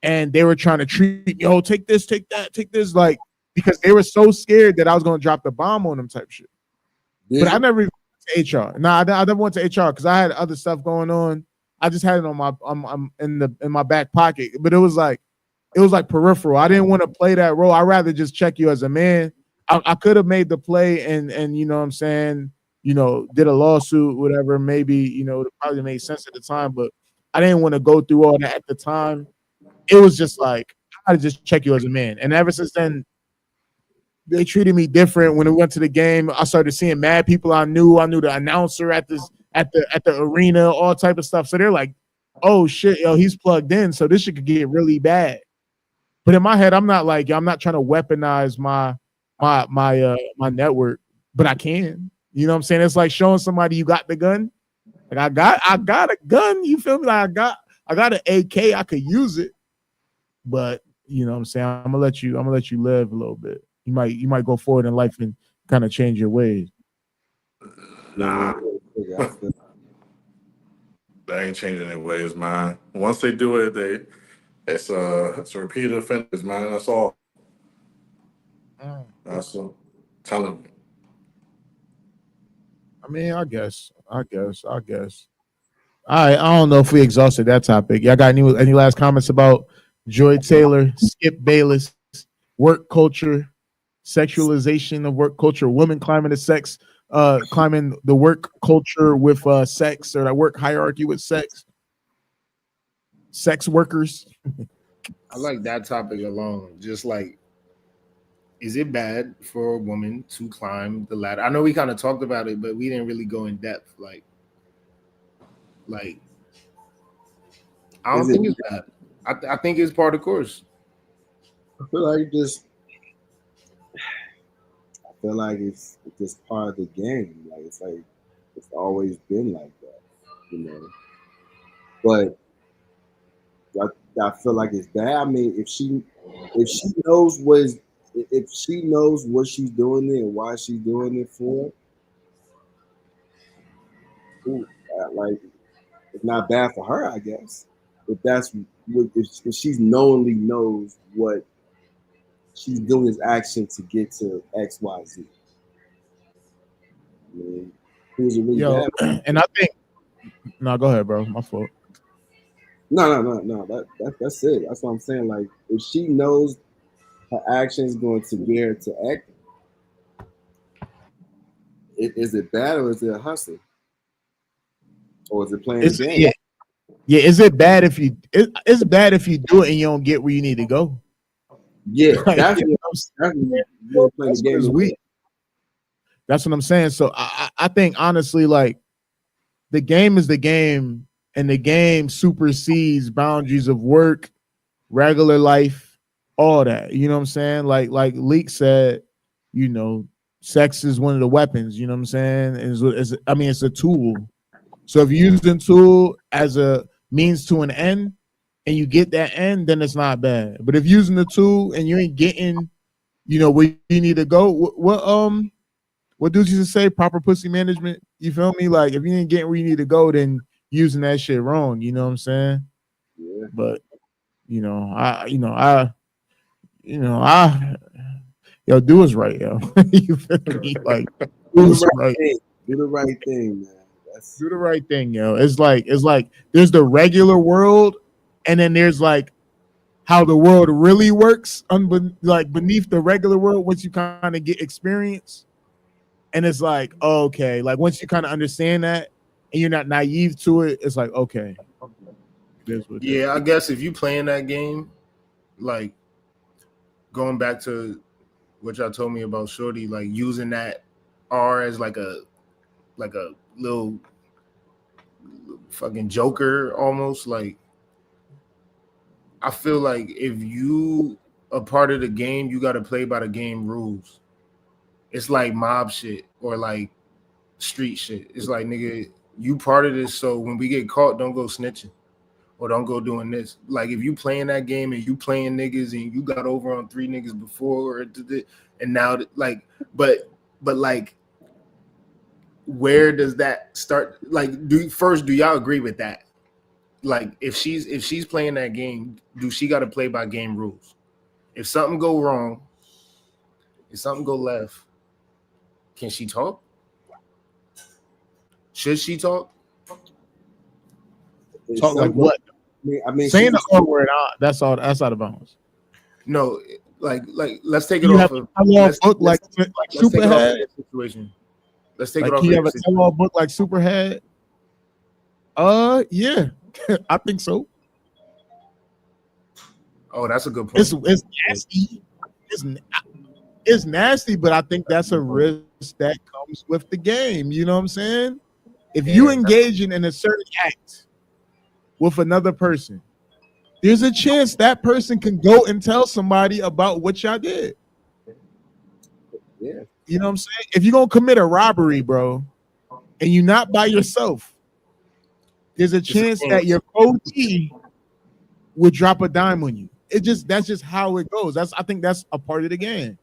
and they were trying to treat me, oh, take this, take that, take this, like, because they were so scared that I was gonna drop the bomb on them type shit. But I never even went to HR. I never went to HR because I had other stuff going on. I just had it on my in my back pocket. But it was like peripheral. I didn't want to play that role. I'd rather just check you as a man. I could have made the play and you know what I'm saying, did a lawsuit, whatever, maybe, it probably made sense at the time, but I didn't want to go through all that at the time. It was just like, I gotta just check you as a man. And ever since then, they treated me different. When we went to the game, I started seeing mad people I knew. I knew the announcer at the arena, all type of stuff. So they're like, oh shit, yo, he's plugged in. So this shit could get really bad. But in my head, I'm not trying to weaponize my network, but I can. You know what I'm saying? It's like showing somebody you got the gun. Like I got a gun. You feel me? Like I got an AK. I could use it, but you know what I'm saying? I'm gonna let you live a little bit. You might go forward in life and kind of change your ways. Nah, they ain't changing their ways, man. Once they do it, it's a repeated offenders, man. That's all. That's telling me. I mean, I guess. All right, I don't know if we exhausted that topic. Y'all got any last comments about Joy Taylor, Skip Bayless, work culture, sexualization of work culture, women climbing climbing the work culture with sex, or that work hierarchy with sex workers? I like that topic alone. Just like, is it bad for a woman to climb the ladder? I know we kind of talked about it, but we didn't really go in depth. Like I don't think it's bad. I think it's part of the course. I feel like it's just part of the game. Like it's always been like that, But I feel like it's bad. I mean, if she knows what she's doing it and why she's doing it for, like it's not bad for her, I guess. If that's what, if she's knowingly knows what she's doing this action to get to X, Y, Z. I mean, who's it really Yo, bad? and I think no, go ahead, bro. My fault. No. That's it. That's what I'm saying. Like, if she knows her action is going to get her to X, is it bad or is it a hustle? Or is it playing the game? Yeah, yeah. Is it bad if you? It's bad if you do it and you don't get where you need to go. Yeah, Like, that's you know what what playing that's the game. weak. That's what I'm saying. So I think honestly, like the game is the game, and the game supersedes boundaries of work, regular life, all that. You know what I'm saying? Like Leak said, you know, sex is one of the weapons. You know what I'm saying? I mean, it's a tool. So if you're using tool as a means to an end, and you get that end, then it's not bad. But if you're using the tool and you ain't getting, you know, where you need to go, what dudes used to say? Proper pussy management. You feel me? Like if you ain't getting where you need to go, then using that shit wrong. You know what I'm saying? Yeah. But yo, do us right, yo. You feel me? Like do us right. Do the right thing, man. Do the right thing, yo. It's like there's the regular world, and then there's like how the world really works, like beneath the regular world. Once you kind of get experience, and it's like okay, like once you kind of understand that, and you're not naive to it, it's like okay. Yeah, I guess if you playing that game, like going back to what y'all told me about Shorty, like using that R as like a little fucking joker almost. Like I feel like if you a part of the game, you got to play by the game rules. It's like mob shit or like street shit. It's like, nigga, you part of this, so when we get caught, don't go snitching or don't go doing this. Like if you playing that game and you playing niggas and you got over on 3 niggas before and now like but like where does that start? Like do y'all agree with that? Like if she's playing that game, do she got to play by game rules? If something go wrong, if something go left, can she talk? Should she talk? Talk like what? I mean saying the R word out. That's all. That's out of bounds. No, like let's take it off of book like Superhead situation. Let's take like it off. Can you have a tell-all book like Superhead? Yeah, I think so. Oh, that's a good point. It's nasty. It's nasty, but I think that's a risk that comes with the game. You know what I'm saying? If you engage in a certain act with another person, there's a chance that person can go and tell somebody about what y'all did. Yeah. You know what I'm saying? If you're gonna commit a robbery, bro, and you're not by yourself, there's a chance that your OD would drop a dime on you. That's just how it goes. I think that's a part of the game.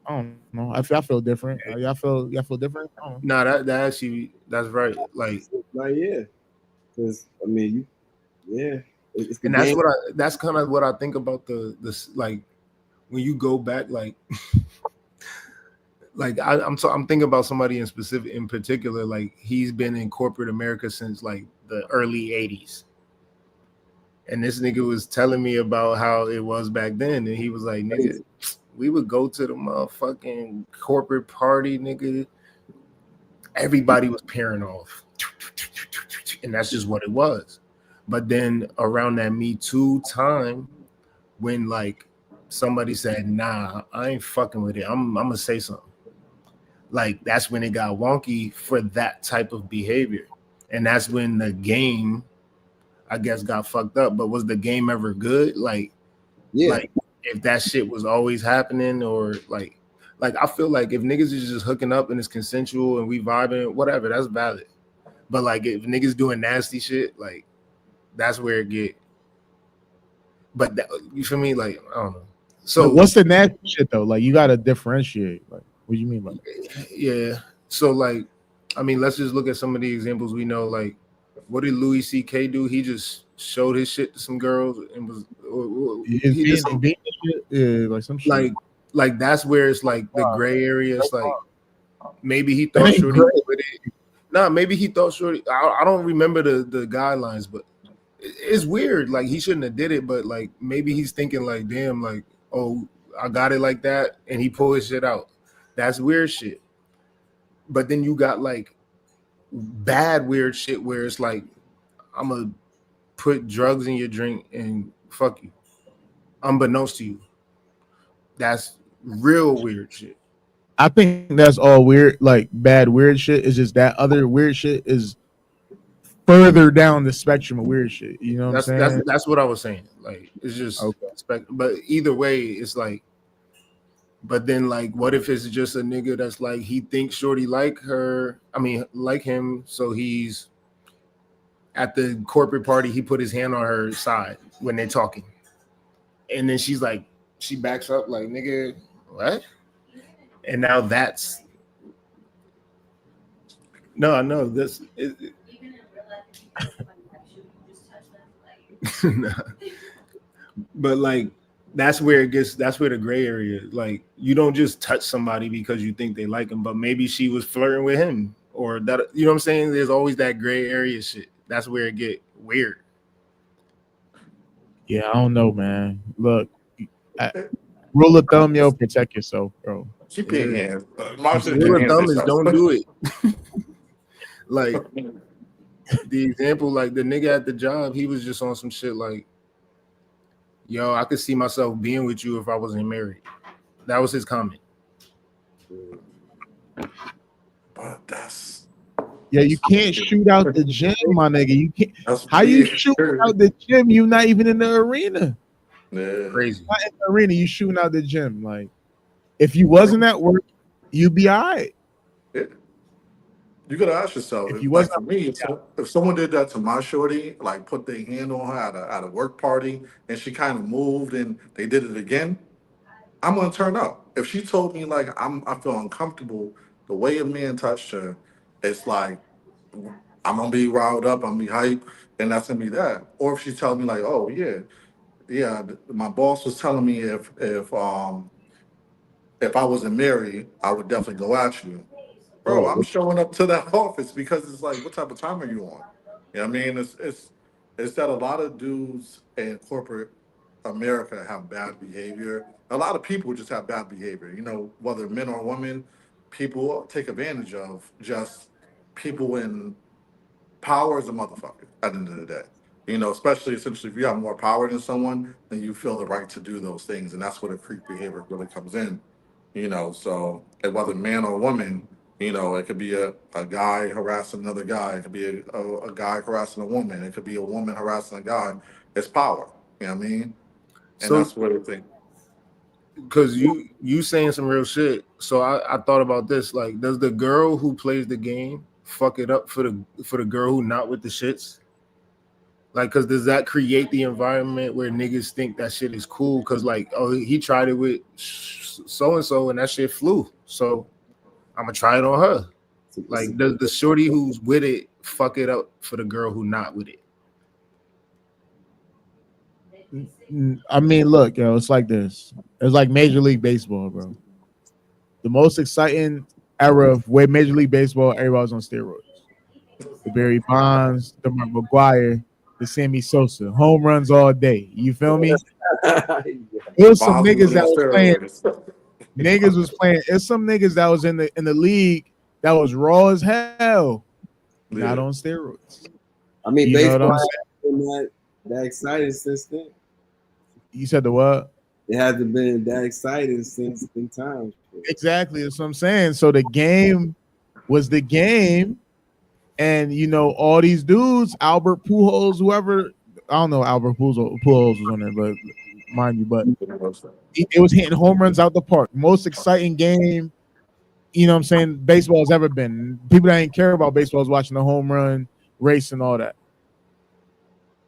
I don't know. I feel different. Y'all feel different? Nah, that actually that's right. Like yeah, because I mean, and that's that's kind of what I think about this. Like when you go back, like like I'm thinking about somebody in particular. Like he's been in corporate America since like the early '80s. And this nigga was telling me about how it was back then. And he was like, nigga, we would go to the motherfucking corporate party, nigga. Everybody was pairing off. And that's just what it was. But then around that Me Too time, when like somebody said, nah, I ain't fucking with it. I'm going to say something. Like that's when it got wonky for that type of behavior. And that's when the game, I guess, got fucked up. But was the game ever good? Like, yeah. Like if that shit was always happening, or like I feel like if niggas is just hooking up and it's consensual and we vibing, whatever, that's valid. But like if niggas doing nasty shit, like that's where it get. But you feel me? Like I don't know. So but what's the nasty shit though? Like you gotta differentiate. Like what do you mean by that? Yeah. So like I mean, let's just look at some of the examples we know. Like, what did Louis C.K. do? He just showed his shit to some girls and was It's he did some being shit. Yeah, like some shit. like that's where it's like the gray area. It's like maybe he That thought ain't Shorty great. was with it. Nah, maybe he thought Shorty. I don't remember the guidelines, but it's weird. Like he shouldn't have did it, but like maybe he's thinking like, damn, like oh, I got it like that, and he pulled his shit out. That's weird shit. But then you got like bad weird shit where it's like I'm gonna put drugs in your drink and fuck you, unbeknownst to you. That's real weird shit. I think that's all weird, like bad weird shit. Is just that other weird shit is further down the spectrum of weird shit. You know what I'm saying? That's what I was saying. Like it's just, Okay. but either way, it's like. But then, like, what if it's just a nigga that's like he thinks Shorty like her? I mean, like him, so he's at the corporate party. He put his hand on her side when they're talking, and then she's like, she backs up, like, nigga, what? And now that's no, I know this. But like that's where it gets. That's where the gray area. Like you don't just touch somebody because you think they like him, but maybe she was flirting with him, or that. You know what I'm saying? There's always that gray area shit. That's where it get weird. Yeah, I don't know, man. Look, rule of thumb, yo, protect yourself, bro. Keep your hands. My shit, Rule your of hands thumb is yourself. don't do it. Like the example, like the nigga at the job, he was just on some shit like, yo, I could see myself being with you if I wasn't married. That was his comment. But that's Yeah, you can't shoot out the gym, my nigga. You can't. that's How you weird. shoot out the gym? You not even in the arena. Yeah. Crazy. Not in the arena. You shooting out the gym. Like if you wasn't at work, you'd be all right. Yeah. You gotta ask yourself, If you like wasn't, for me, if someone did that to my shorty, like put their hand on her at a work party, and she kind of moved, and they did it again, I'm gonna turn up. If she told me like I feel uncomfortable, the way a man touched her, it's like I'm gonna be riled up, I'm gonna be hyped, and that's gonna be that. Or if she tells me like, oh yeah, my boss was telling me if I wasn't married, I would definitely go at you. Bro, Oh, I'm showing up to that office because it's like, what type of time are you on? You know what I mean? It's that a lot of dudes in corporate America have bad behavior. A lot of people just have bad behavior. You know, whether men or women, people take advantage of just people in power is a motherfucker at the end of the day. You know, especially essentially if you have more power than someone, then you feel the right to do those things. And that's where the creep behavior really comes in. You know, so whether man or woman, you know, it could be a guy harassing another guy, it could be a guy harassing a woman, it could be a woman harassing a guy. It's power. You know what I mean? And So that's where the thing. because you saying some real shit. So I thought about this. Like, does the girl who plays the game fuck it up for the girl who not with the shits? Like, because does that create the environment where niggas think that shit is cool? Because like, oh, he tried it with so and so, and that shit flew. So I'm gonna try it on her. Like, does the shorty who's with it fuck it up for the girl who not with it? I mean, look, yo, it's like this. It's like Major League Baseball, bro. The most exciting era of where Major League Baseball, everybody's on steroids. The Barry Bonds, the Mark McGuire, the Sammy Sosa, home runs all day. You feel me? It was some Bonds was niggas on that was playing. steroids. Niggas was playing. It's some niggas that was in the league that was raw as hell, not Yeah. on steroids. I mean, You know what baseball I'm saying? hasn't been that exciting since then. You said the what? It hasn't been that exciting since in time. Exactly. That's what I'm saying. So the game was the game, and you know all these dudes, Albert Pujols, whoever. I don't know Albert Pujols was on there, but mind you, but it was hitting home runs out the park. Most exciting game, you know what I'm saying, baseball has ever been. People that ain't care about baseball is watching the home run race and all that.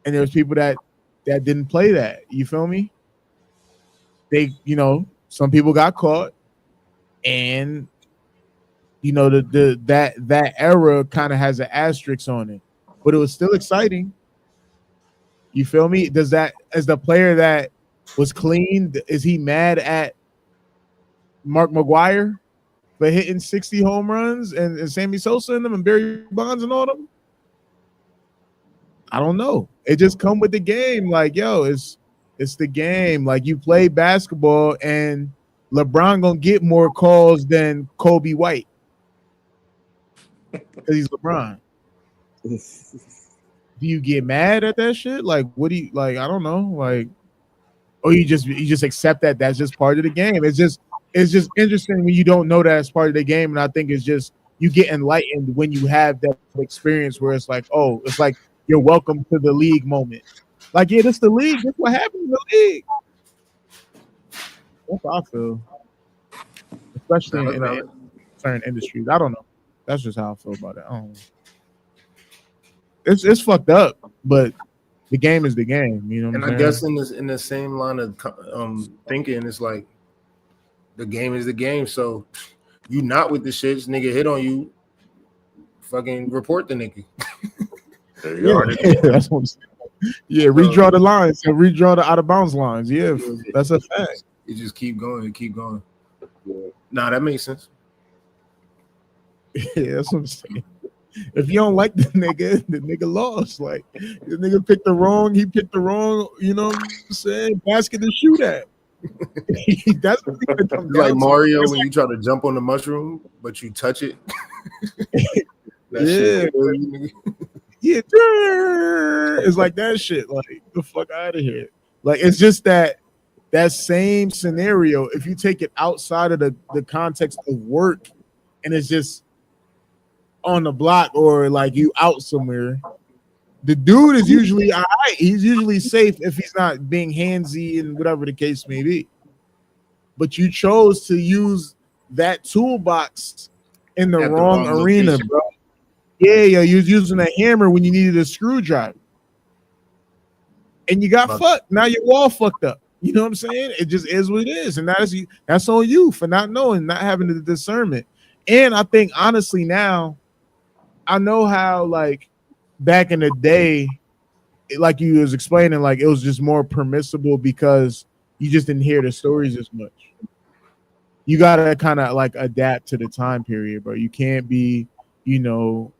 And there's people that didn't play that. You feel me? They, you know, some people got caught and you know, that era kind of has an asterisk on it, but it was still exciting. You feel me? Does that, as the player that was clean, is he mad at Mark McGuire for hitting 60 home runs and Sammy Sosa and them and Barry Bonds and all them? I don't know. It just come with the game. Like, yo, it's the game. Like, you play basketball and LeBron gonna get more calls than Kobe White because he's LeBron. Do you get mad at that shit? Like, what do you like? I don't know. Like, or you just accept that that's just part of the game. It's just interesting when you don't know that it's part of the game. And I think it's just you get enlightened when you have that experience where it's like, oh, it's like you're welcome to the league moment. Like, yeah, this the league. This what happened in the league. That's how I feel. Especially in certain industries. I don't know. That's just how I feel about it. I don't know. It's fucked up, but the game is the game. You know what I'm saying? I guess in the same line of thinking, it's like the game is the game. So you not with the shits, nigga hit on you, fucking report the nigga. There you go. That's what I'm saying. Yeah, redraw the lines and redraw the out of bounds lines. Yeah, that's a fact. You just keep going and keep going. Nah, that makes sense. Yeah, that's what I'm saying. If you don't like the nigga lost. Like, the nigga picked the wrong, you know what I'm saying, basket to shoot at. That's what it comes down like Mario to. When you try to jump on the mushroom, but you touch it. Yeah, it's like that shit. Like, the fuck out of here. Like, it's just that same scenario. If you take it outside of the context of work, and it's just on the block or like you out somewhere, the dude is usually all right. He's usually safe if he's not being handsy and whatever the case may be. But you chose to use that toolbox in the wrong arena, location. Bro. Yeah, you was using a hammer when you needed a screwdriver. And you got fucked. Now your wall fucked up. You know what I'm saying? It just is what it is. And that's on you for not knowing, not having the discernment. And I think, honestly, now, I know how, like, back in the day, like you was explaining, like, it was just more permissible because you just didn't hear the stories as much. You got to kind of, like, adapt to the time period, bro. You can't be, you know,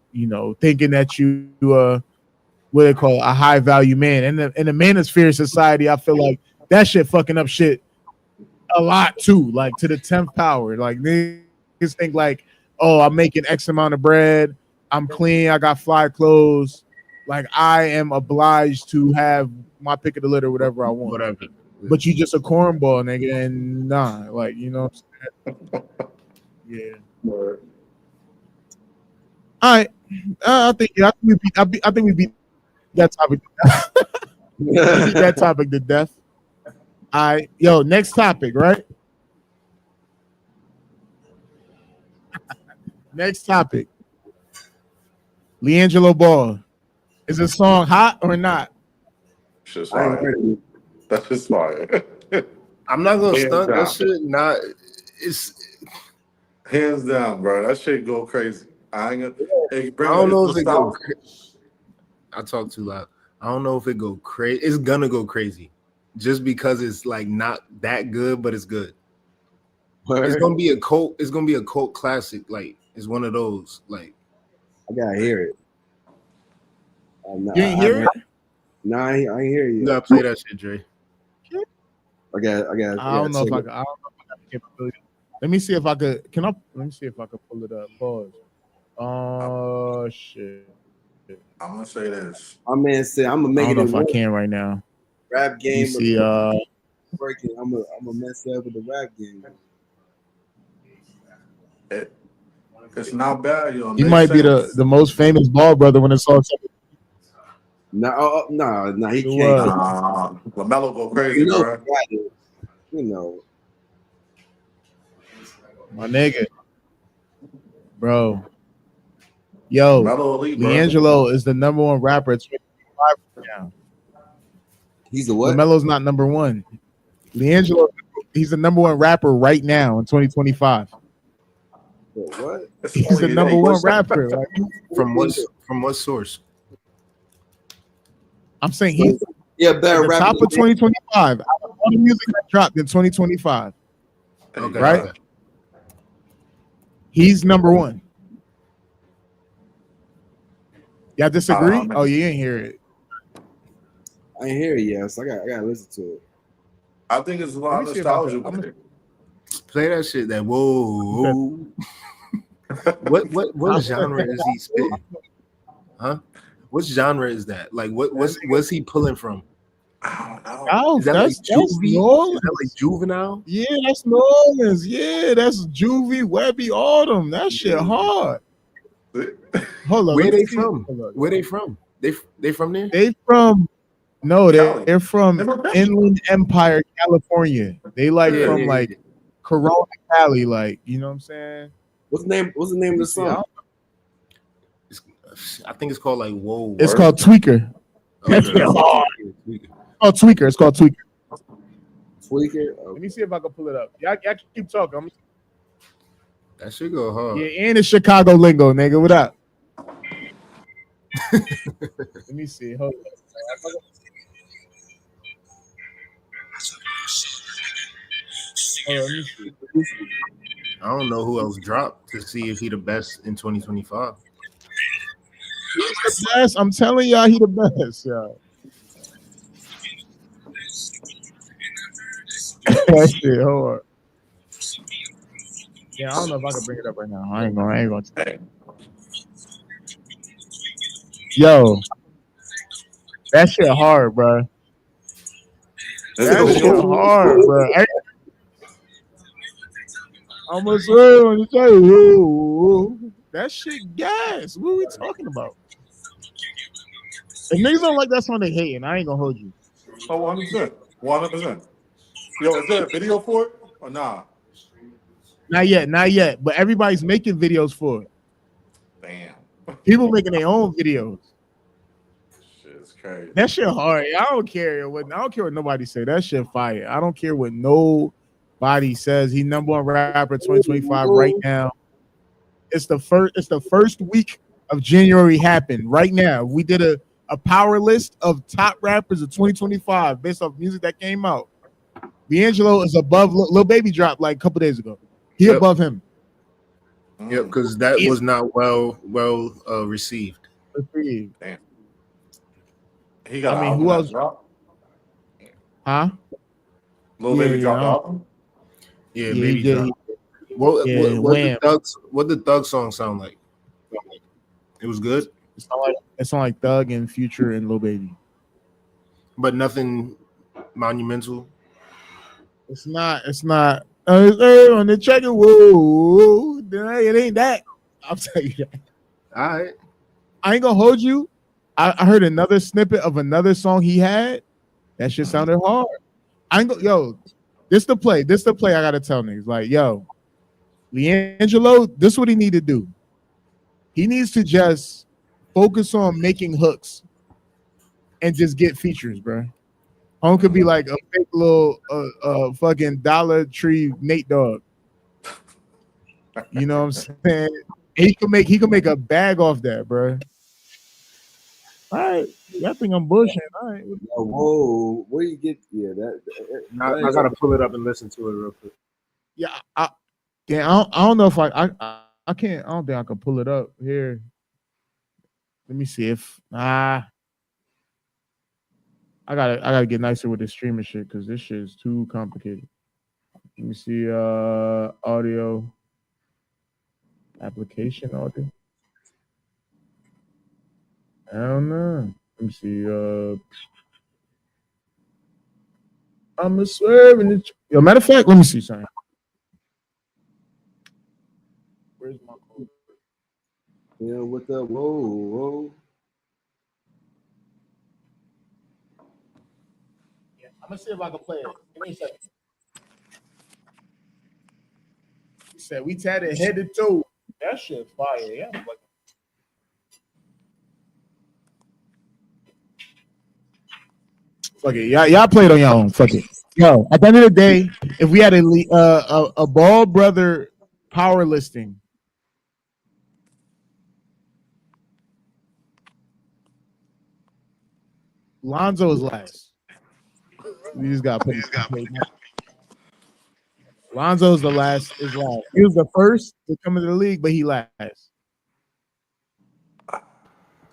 thinking that you what they call a high value man. And in the manosphere society, I feel like that shit fucking up shit a lot too, like to the 10th power. Like, niggas think like, oh, I'm making X amount of bread, I'm clean, I got fly clothes, like I am obliged to have my pick of the litter, whatever I want. Whatever. But you just a cornball, nigga, and nah, like, you know what I'm saying? Yeah. All right. I think we beat that topic. We beat that topic to death. All right. Yo, next topic, right? Next topic. LiAngelo Ball. Is this song hot or not? Shit's fire. That's just fire. I'm not gonna stunt that shit. Not it's hands down, bro. That shit go crazy. I don't know if it go. I talk too loud. I don't know if it go crazy. It's gonna go crazy, just because it's like not that good, but it's good. It's gonna be a cult. It's gonna be a cult classic. Like, it's one of those. Like, I gotta hear it. You ain't hear it? No, I ain't hear you. You gotta play that shit, Dre. I don't know if I got capability. Let me see if I could. Let me see if I could pull it up. Pause. Oh shit! I'm gonna say this. My man said, "I'm gonna make it." I don't know if I can right now. Rap game. See, working. I'm gonna mess up with the rap game. It's not bad, yo. He might be the most famous ball brother when it's all said. No, he can't. LaMelo go crazy, bro. You know, my nigga, bro. Yo, LiAngelo is the number one rapper at 25 right now. He's the what? LaMelo's not number one. LiAngelo, he's the number one rapper right now in 2025. But what? He's the number one rapper. Like, From what source? I'm saying he's Yeah, at better the rapper. top of 2025. Out of all the music that dropped in 2025, Okay. right? He's number one. Y'all disagree? Oh, you didn't hear it. I ain't hear it yet, so I gotta listen to it. I think it's a lot of Let me see if I nostalgia can- with it. Play that shit. That whoa. What genre is he spitting? Huh? What genre is that? Like what's he pulling from? I don't know. Oh, Is that that's like Juvie? New Orleans. Is that like Juvenile? Yeah, that's New Orleans. Yeah, that's Juvie, Webby, Autumn. That shit hard. Hold on. Where let me they see. from? Hold on. Where they from? They from there? They from Cali. they're from They're from Cali. Inland Empire, California. They like Yeah, from yeah, like Corona, Cali, like, you know what I'm saying? What's the name of the song? I think it's called like Whoa. It's Word. called Tweaker. Okay. It's called Tweaker. It's called Tweaker. Tweaker. Let me see if I can pull it up. Y'all keep talking. That should go hard. Yeah, and it's Chicago lingo, nigga. What up? Let me see. Hold on. Let me see. I don't know who else dropped to see if he the best in 2025. He's the best. I'm telling y'all, he the best, y'all. That shit hard. Yeah, I don't know if I can bring it up right now. I ain't gonna. Yo, that shit hard, bro. That shit hard, bro. I'm gonna swear when you tell you, that shit gas. What are we talking about? If niggas don't like that song, they hating. I ain't gonna hold you. Oh, 100%. 100%. Yo, is there a video for it or nah? Not yet. But everybody's making videos for it. Damn. People making their own videos. Shit's crazy. That shit hard. I don't care what nobody say. That shit fire. I don't care what nobody says. He number one rapper 2025 right now. It's the first week of January happened right now. We did a power list of top rappers of 2025 based off music that came out. D'Angelo is above Lil Baby dropped like a couple days ago. He above him. Yep, because that was not well received. Damn. He got. I mean, who else? Huh? Lil Baby dropped the album. Yeah, Yeah, Baby he did. dropped. What the Thug song sound like? It was good. It sound like Thug and Future and Lil Baby. But nothing monumental. It's not. On the check it. Whoa, it ain't that. I'll tell you that. All right. I ain't gonna hold you. I heard another snippet of another song he had. That shit sounded hard. This the play. I gotta tell niggas. Like, yo, D'Angelo, this is what he need to do. He needs to just focus on making hooks and just get features, bro. Home could be like a fake little fucking Dollar Tree Nate Dogg. You know what I'm saying? He can make a bag off that, bro. All right, y'all think I'm bullshitting. All right. Whoa, where you get? Yeah, I gotta pull it up and listen to it real quick. Yeah, I don't know if I can't. I don't think I can pull it up here. Let me see if I gotta get nicer with the streaming shit because this shit is too complicated. Let me see audio application audio. I don't know. Let me see. I'm a swerving it. Yo, matter of fact, let me see something. Where's my code? Yeah, with the whoa. Yeah, I'm gonna see if I can play it. Give me a second. He said we tatted head to toe. That shit fire. Yeah. Fuck it. Y'all play it on your own. Fuck it. Yo, at the end of the day, if we had a Ball Brother power listing Lonzo is last. We just got to put it. Lonzo's the last. Is last. He was the first to come into the league, but he last.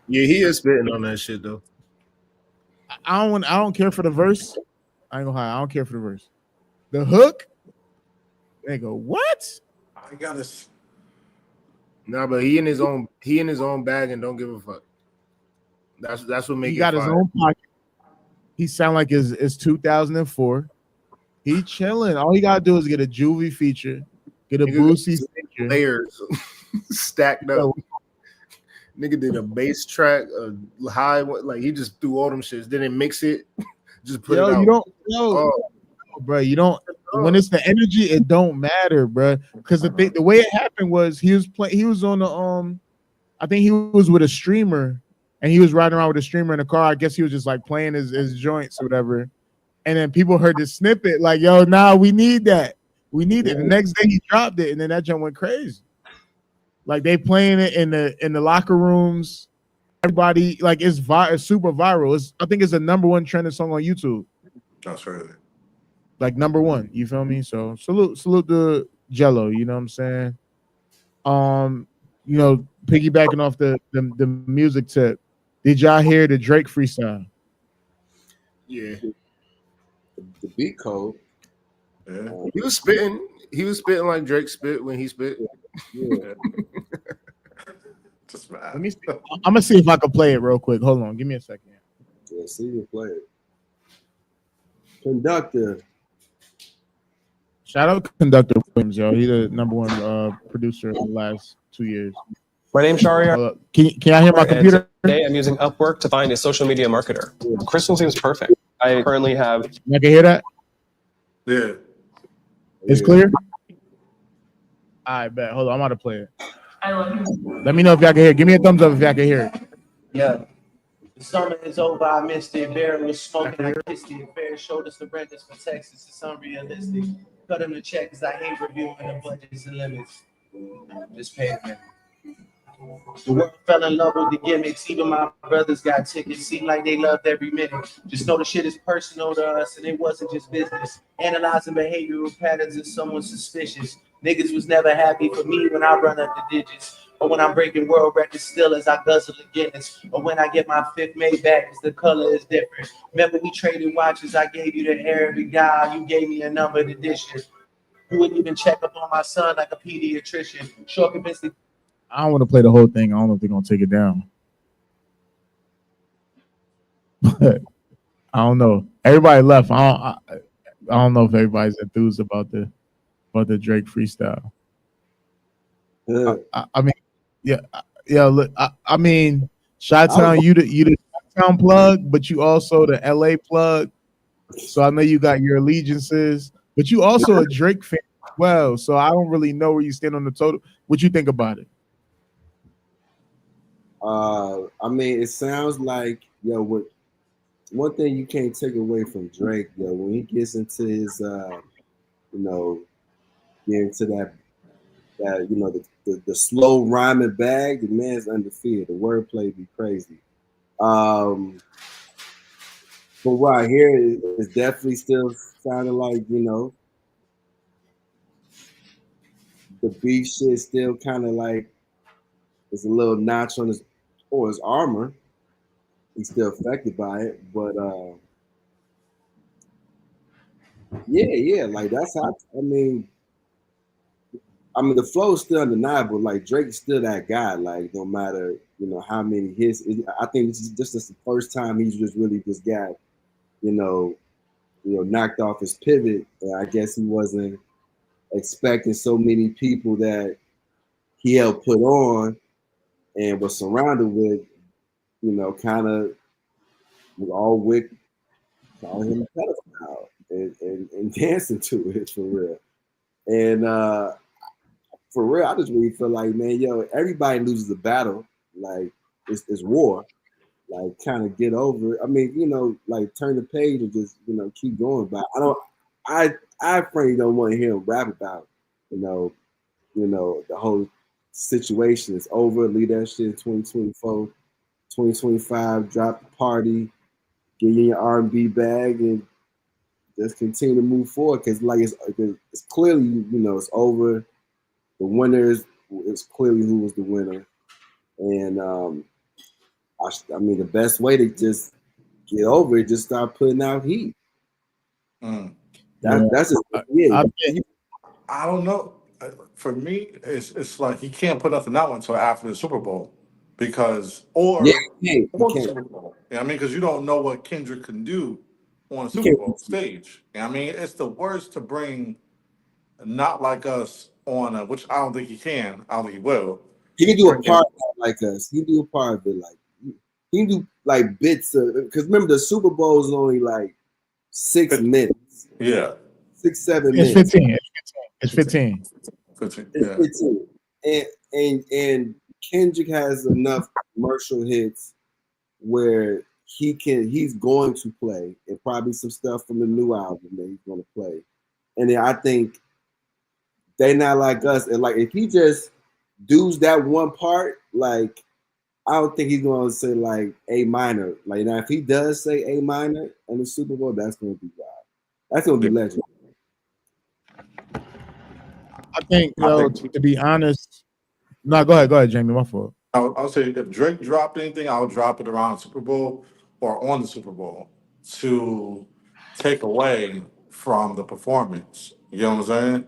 Yeah, he is spitting on that shit though. I don't care for the verse. I ain't gonna lie. I don't care for the verse. The hook. They go what? I got this. Nah, but he in his own bag and don't give a fuck. That's what makes He got his own pocket. He sound like it's 2004. He chilling. All he gotta do is get a Juvie feature, get a Boosie feature. Layers stacked up. Nigga did a bass track, a high, like he just threw all them shits. Didn't mix it, just put it out. You don't, bro. You don't. When it's the energy, it don't matter, bro. Because the way it happened was he was on the I think he was with a streamer, and he was riding around with a streamer in the car. I guess he was just like playing his joints or whatever. And then people heard the snippet, like, yo, nah, we need that. We need it. The next day he dropped it, and then that jump went crazy. Like they playing it in the locker rooms. Everybody like it's super viral. I think it's the #1 trending song on YouTube. That's right. Like #1. You feel me? So salute to Jello. You know what I'm saying? You know, piggybacking off the music tip. Did y'all hear the Drake freestyle? Yeah. The beat code. Yeah. He was spitting like Drake spit when he spit. Yeah. Just mad. Let me see. I'm gonna see if I can play it real quick. Hold on, give me a second. Yeah, see you play it. Conductor. Shout out Conductor Williams, yo. He's the #1 producer in the last 2 years. My name's Shari. Can I hear my computer? Today I'm using Upwork to find a social media marketer. Crystal seems perfect. I currently have. I can hear that. Yeah. It's clear. I bet. Hold on, I'm about to play it. Let me know if y'all can hear. Give me a thumbs up if y'all can hear it. Yeah. The summer is over. I missed it. Barrel was smoking. I kissed it. Fair showed us the records for Texas. It's unrealistic. Cut them the check because I hate reviewing the budgets and limits. Just pay it, man. The world fell in love with the gimmicks. Even my brothers got tickets. Seemed like they loved every minute. Just know the shit is personal to us, and it wasn't just business. Analyzing behavioral patterns in someone suspicious. Niggas was never happy for me when I run up the digits. Or when I'm breaking world records still as I guzzle the Guinness. Or when I get my fifth made back because the color is different. Remember we traded watches. I gave you the Arabic dial. You gave me a numbered edition. You wouldn't even check up on my son like a pediatrician. Sure convinced the I don't want to play the whole thing. I don't know if they're gonna take it down. But I don't know. Everybody left. I don't know if everybody's enthused about the Drake freestyle. Yeah. I mean, yeah. Look, I mean, Chi-Town, you the Chi-Town plug, but you also the LA plug. So I know you got your allegiances, but you also a Drake fan as well. So I don't really know where you stand on the total. What you think about it? I mean, it sounds like, what one thing you can't take away from Drake, when he gets into his, get into that the slow rhyming bag, the man's undefeated. The wordplay be crazy. But what I hear is definitely still sounding like, the beat shit still kind of like it's a little notch on his armor. He's still affected by it, but yeah, like that's how. I mean, the flow is still undeniable. Like Drake's still that guy. Like no matter how many hits. I think this is the first time he's just really just got knocked off his pivot. And I guess he wasn't expecting so many people that he helped put on and was surrounded with, kind of all with calling him a pedophile and dancing to it for real. And for real, I just really feel like, man, everybody loses a battle. Like it's war. Like kind of get over it. I mean, like turn the page and just, keep going. But I frankly don't want to hear him rap about, the whole situation is over. Leave that shit in 2024, 2025, drop the party, get in your R&B bag and just continue to move forward. Because like it's clearly, you know, it's over. The winners, it's clearly who was the winner. And I mean, the best way to just get over it, just start putting out heat. That's just I don't know. For me, it's like he can't put nothing out until after the Super Bowl because he before the can't. Super Bowl. You know what I mean? Because you don't know what Kendrick can do on a He Super can't. Bowl stage. You know what I mean? It's the worst to bring not like us on a, which I don't think he can. I don't think he will. He can do a Bring part like us. He can do a part of it like he can do like bits of, because remember the Super Bowl is only like 6 minutes. Yeah. 6-7 It's minutes. 15. It's 15. 15. It's Yeah. 15. And Kendrick has enough commercial hits where he's going to play, and probably some stuff from the new album that he's going to play. And then I think they not like us. And like if he just does that one part, like I don't think he's going to say like A minor. Like now, if he does say A minor in the Super Bowl, that's going to be wild. That's going to be legendary. I think, to be honest. No, go ahead, Jamie. My fault. I'll say if Drake dropped anything, I'll drop it around Super Bowl or on the Super Bowl to take away from the performance. You know what I'm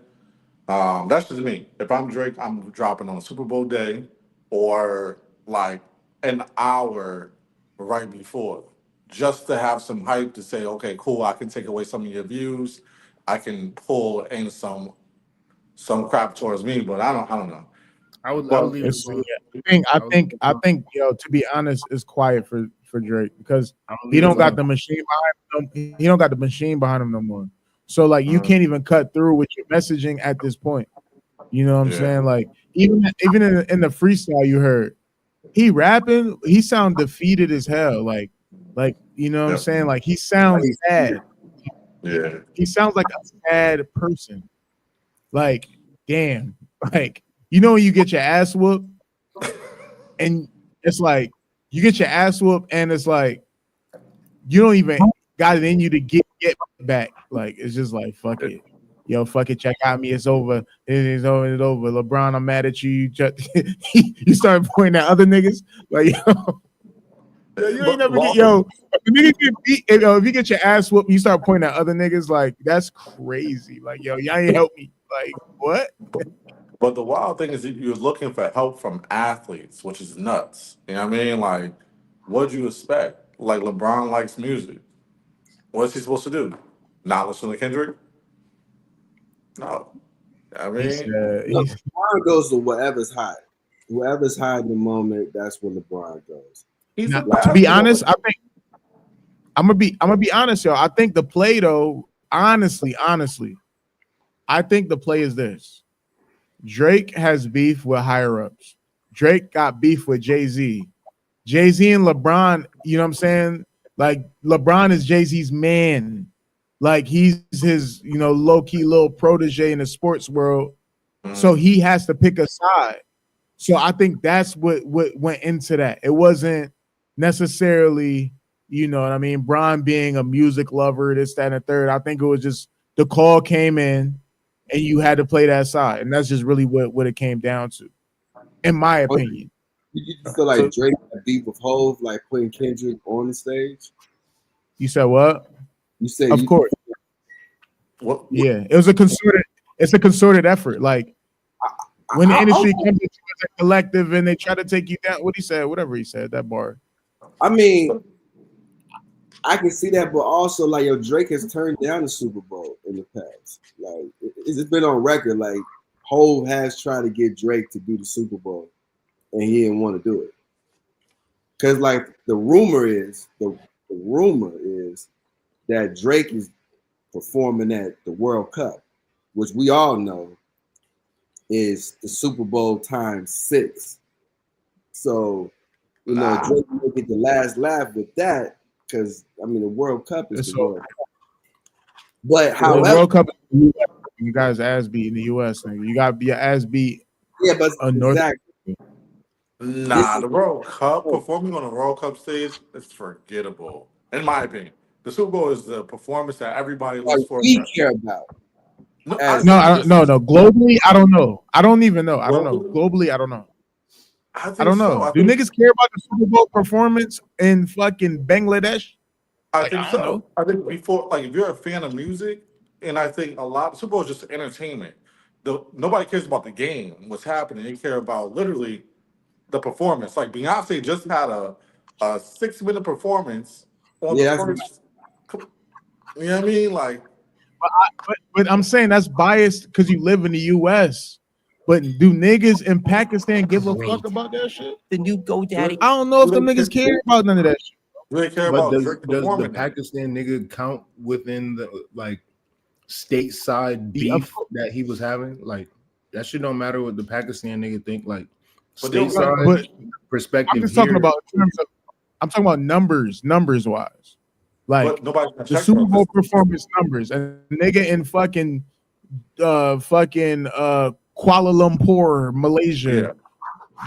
saying? That's just me. If I'm Drake, I'm dropping on Super Bowl day or like an hour right before, just to have some hype to say, okay, cool, I can take away some of your views. I can pull in some crap towards me, but I don't know. I would leave It's, it I think, to be honest, it's quiet for Drake because he don't got the machine behind him. He don't got the machine behind him no more. So like you can't even cut through with your messaging at this point. You know what I'm saying? Like even in the freestyle you heard, he rapping, he sound defeated as hell. Like you know what I'm saying? Like he sounds sad. Yeah. He sounds like a sad person. Like, damn. Like, you know when you get your ass whooped and it's like you get your ass whooped and it's like you don't even got it in you to get back. Like it's just like fuck it. Yo, fuck it, check out me. It's over. It's over. LeBron, I'm mad at you. You start pointing at other niggas. Like, yo, you ain't never get if the nigga get beat, if you get your ass whooped, you start pointing at other niggas, like that's crazy. Like, yo, y'all ain't help me. Like, what? But the wild thing is that you're looking for help from athletes, which is nuts. You know what I mean? Like, what'd you expect? Like LeBron likes music. What's he supposed to do? Not listen to Kendrick? No. I mean, LeBron goes to whatever's hot. Whoever's hot in the moment, that's where LeBron goes. To be honest, I think I'm gonna be honest, yo. I think the play though, honestly, I think the play is this. Drake has beef with higher ups. Drake got beef with Jay-Z. Jay-Z and LeBron, you know what I'm saying? Like LeBron is Jay-Z's man. Like he's his, low-key little protege in the sports world. So he has to pick a side. So I think that's what went into that. It wasn't necessarily, you know what I mean, Bron being a music lover, this, that, and the third. I think it was just the call came in and you had to play that side. And that's just really what it came down to, in my opinion. You feel like Drake had beef with Hov, like putting Kendrick on the stage? You said what? You said of course. What? Yeah, it's a concerted effort. Like when the industry comes into a collective and they try to take you down, whatever he said, that bar. I mean, I can see that, but also like Drake has turned down the Super Bowl in the past. Like it's been on record. Like Hov has tried to get Drake to do the Super Bowl, and he didn't want to do it because like the rumor is that Drake is performing at the World Cup, which we all know is the Super Bowl ×6. So Drake will get the last laugh with that. Because I mean, the World Cup is the World Cup. But however, the World Cup, you guys ass beat in the U.S. Nigga. You got to be your ass beat. Yeah, but exactly. Nah, the World Cup performing on a World Cup stage is forgettable. In my opinion, the Super Bowl is the performance that everybody Like looks for. we care about. No, As- No, no. Globally, I don't know. I don't even know. I don't know. Globally, I don't know. I I don't know. Do niggas care about the Super Bowl performance in fucking Bangladesh? I think I so. don't know. I think before, like, if you're a fan of music, and I think a lot Super Bowl is just entertainment. Nobody cares about the game, what's happening. They care about literally the performance. Like Beyonce just had a 6-minute performance on the Yeah, that's first. You know what I mean? Like, But I'm saying that's biased because you live in the U.S. But do niggas in Pakistan give a fuck about that shit? The new GoDaddy. I don't know if them niggas care about none of that shit. do they care But about does Drake the performing? Pakistan nigga count within the like stateside Yeah, beef that he was having? Like that shit don't matter what the Pakistan nigga think. Like But they don't- stateside but perspective. I'm just talking here- about in terms of. I'm talking about numbers wise. Like But nobody can the check Super those. Bowl performance numbers, and nigga in fucking Kuala Lumpur, Malaysia,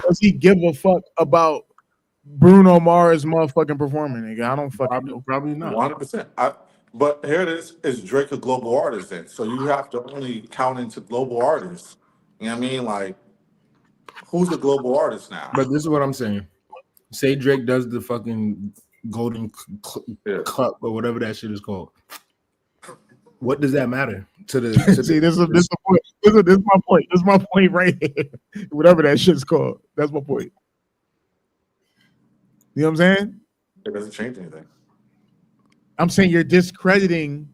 does he give a fuck about Bruno Mars motherfucking performing? Nigga, I don't fucking know. probably not. 100%. But here it is Drake a global artist then? So you have to only count into global artists. You know what I mean? Like, who's the global artist now? But this is what I'm saying. Say Drake does the fucking golden cup or whatever that shit is called. What does that matter to the? See, this is the point. This is my point. This is my point right here. Whatever that shit's called. That's my point. You know what I'm saying? It doesn't change anything. I'm saying you're discrediting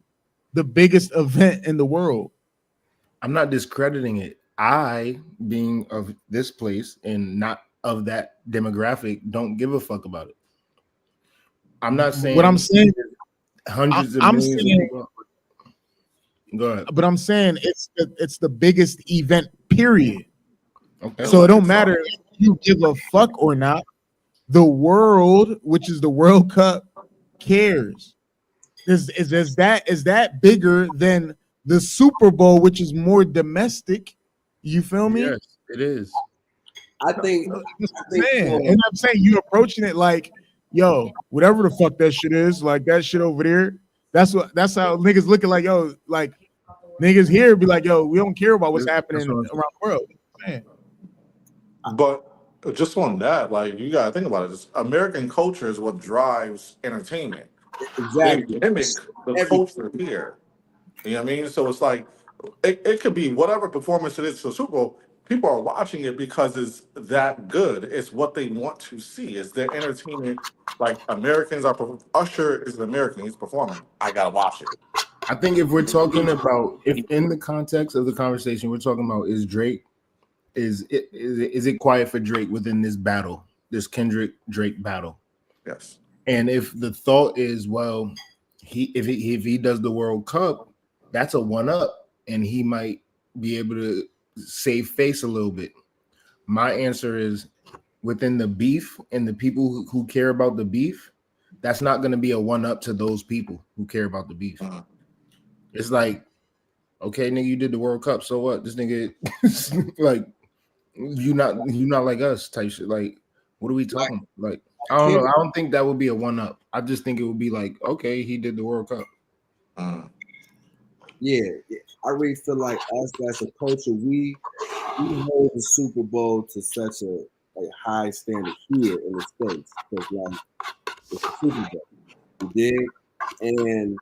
the biggest event in the world. I'm not discrediting it. I, being of this place and not of that demographic, don't give a fuck about it. I'm not saying What I'm saying, hundreds of I'm millions saying, of people. Go ahead. but I'm saying it's the biggest event, period. Okay. So it don't matter if you give a fuck or not. The world, which is the World Cup, cares. Is that bigger than the Super Bowl, which is more domestic? You feel me? Yes, it is. I think And I'm saying you approaching it like, yo, whatever the fuck that shit is, like that shit over there. That's how niggas looking like, yo, like niggas here be like, yo, we don't care about what's happening around the world. Man. But just on that, like, you gotta think about it. American culture is what drives entertainment. exactly. They mimic the culture here. You know what I mean? So it's like it could be whatever performance it is for Super Bowl. People are watching it because it's that good. It's what they want to see. It's their entertainment. Like Americans are. Usher is an American. He's performing. I gotta watch it. I think if we're talking about, if in the context of the conversation we're talking about, is Drake, is it quiet for Drake within this battle, this Kendrick Drake battle? Yes. And if the thought is, well, if he does the World Cup, that's a one up, and he might be able to save face a little bit. My answer is, within the beef and the people who care about the beef, that's not going to be a one up to those people who care about the beef. It's like, okay, nigga, you did the World Cup, so what? This nigga, like, you not like us type shit. Like, what are we talking about? Like, I don't know. I don't think that would be a one up. I just think it would be like, okay, he did the World Cup. Yeah, I really feel like us as a culture, we hold the Super Bowl to such a high standard here in the States, because like it's a Super Bowl, you dig? And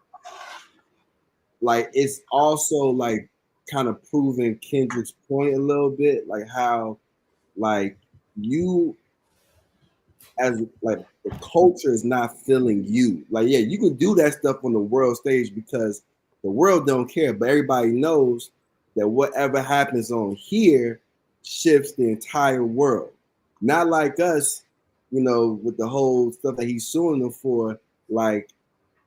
like it's also like kind of proving Kendrick's point a little bit, like how like you as like the culture is not feeling you. Like, yeah, you can do that stuff on the world stage because the world don't care, but everybody knows that whatever happens on here shifts the entire world. Not like us, you know, with the whole stuff that he's suing them for. Like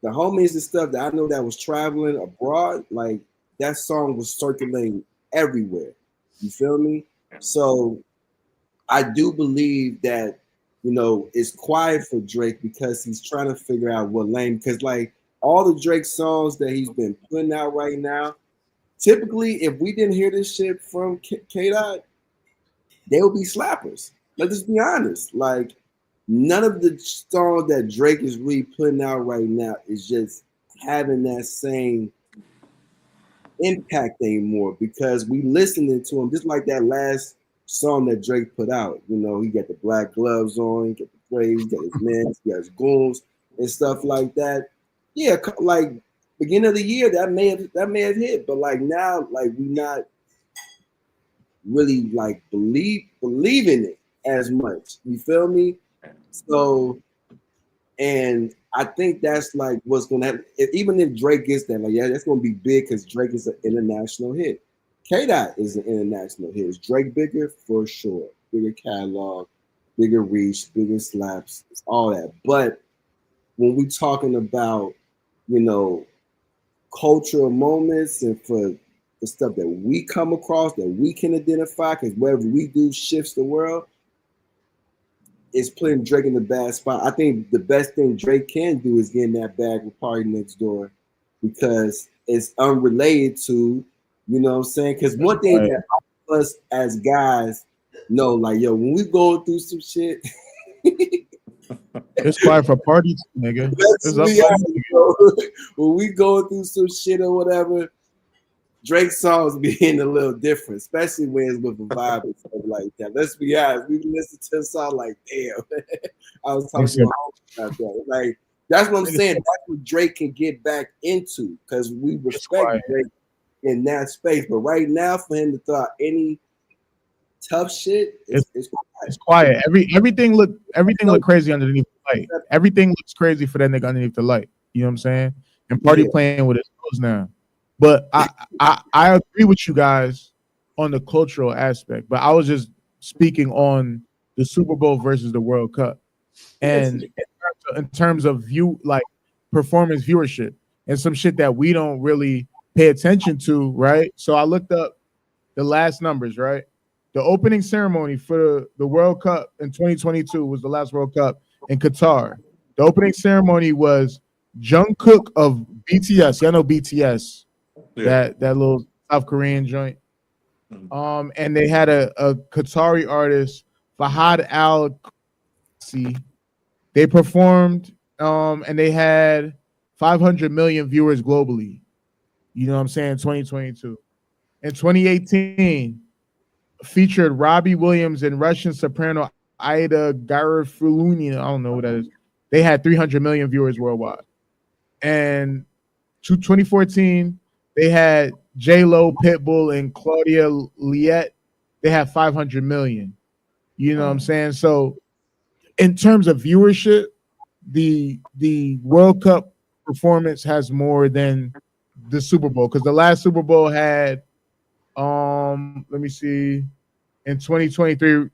the homies and stuff that I know that was traveling abroad, like that song was circulating everywhere. You feel me? So I do believe that, you know, it's quiet for Drake because he's trying to figure out what lane, because like all the Drake songs that he's been putting out right now, typically, if we didn't hear this shit from K-Dot, they would be slappers. Let's just be honest. Like, none of the songs that Drake is really putting out right now is just having that same impact anymore because we listening to him just like that last song that Drake put out. You know, he got the black gloves on, he got the braids, he got his men, he got his goons and stuff like that. Yeah, like beginning of the year that may have hit, but like now, like we not really like believing it as much. You feel me? So, and I think that's like what's gonna happen. Even if Drake gets that, like, yeah, that's gonna be big because Drake is an international hit. K-Dot is an international hit. Is Drake bigger? For sure. Bigger catalog, bigger reach, bigger slaps, all that. But when we talking about, you know, cultural moments and for the stuff that we come across that we can identify, because wherever we do shifts the world, is putting Drake in the bad spot. I think the best thing Drake can do is get in that bag with Party Next Door because it's unrelated to, you know what I'm saying? Because one thing that us as guys know, like, yo, when we go through some shit, it's quiet for parties, nigga. Let's be honest, bro. When we go through some shit or whatever, Drake's songs be hitting a little different, especially when it's with a vibe and stuff like that. Let's be honest. We listen to a song like, damn. I was talking to my about that. Like, that's what I'm saying. That's what Drake can get back into because we respect Drake in that space. But right now, for him to throw out any tough shit, it's quiet. It's quiet. Everything look crazy underneath the light. Everything looks crazy for that nigga underneath the light. You know what I'm saying? And Party playing with his clothes now. But I agree with you guys on the cultural aspect. But I was just speaking on the Super Bowl versus the World Cup, and in terms of view, like performance viewership, and some shit that we don't really pay attention to, right? So I looked up the last numbers, right? The opening ceremony for the World Cup in 2022 was the last World Cup in Qatar. The opening ceremony was Jungkook of BTS. Y'all know BTS. Yeah. That little South Korean joint. And they had a Qatari artist, Fahad Al-Qasi. They performed, and they had 500 million viewers globally. You know what I'm saying? 2022. In 2018, featured Robbie Williams and Russian soprano Ida Garifuluni. I don't know who that is. They had 300 million viewers worldwide. And 2014, they had J-Lo, Pitbull, and Claudia Liette. They have 500 million. You know what I'm saying? So in terms of viewership, the World Cup performance has more than the Super Bowl because the last Super Bowl had let me see, in 2023,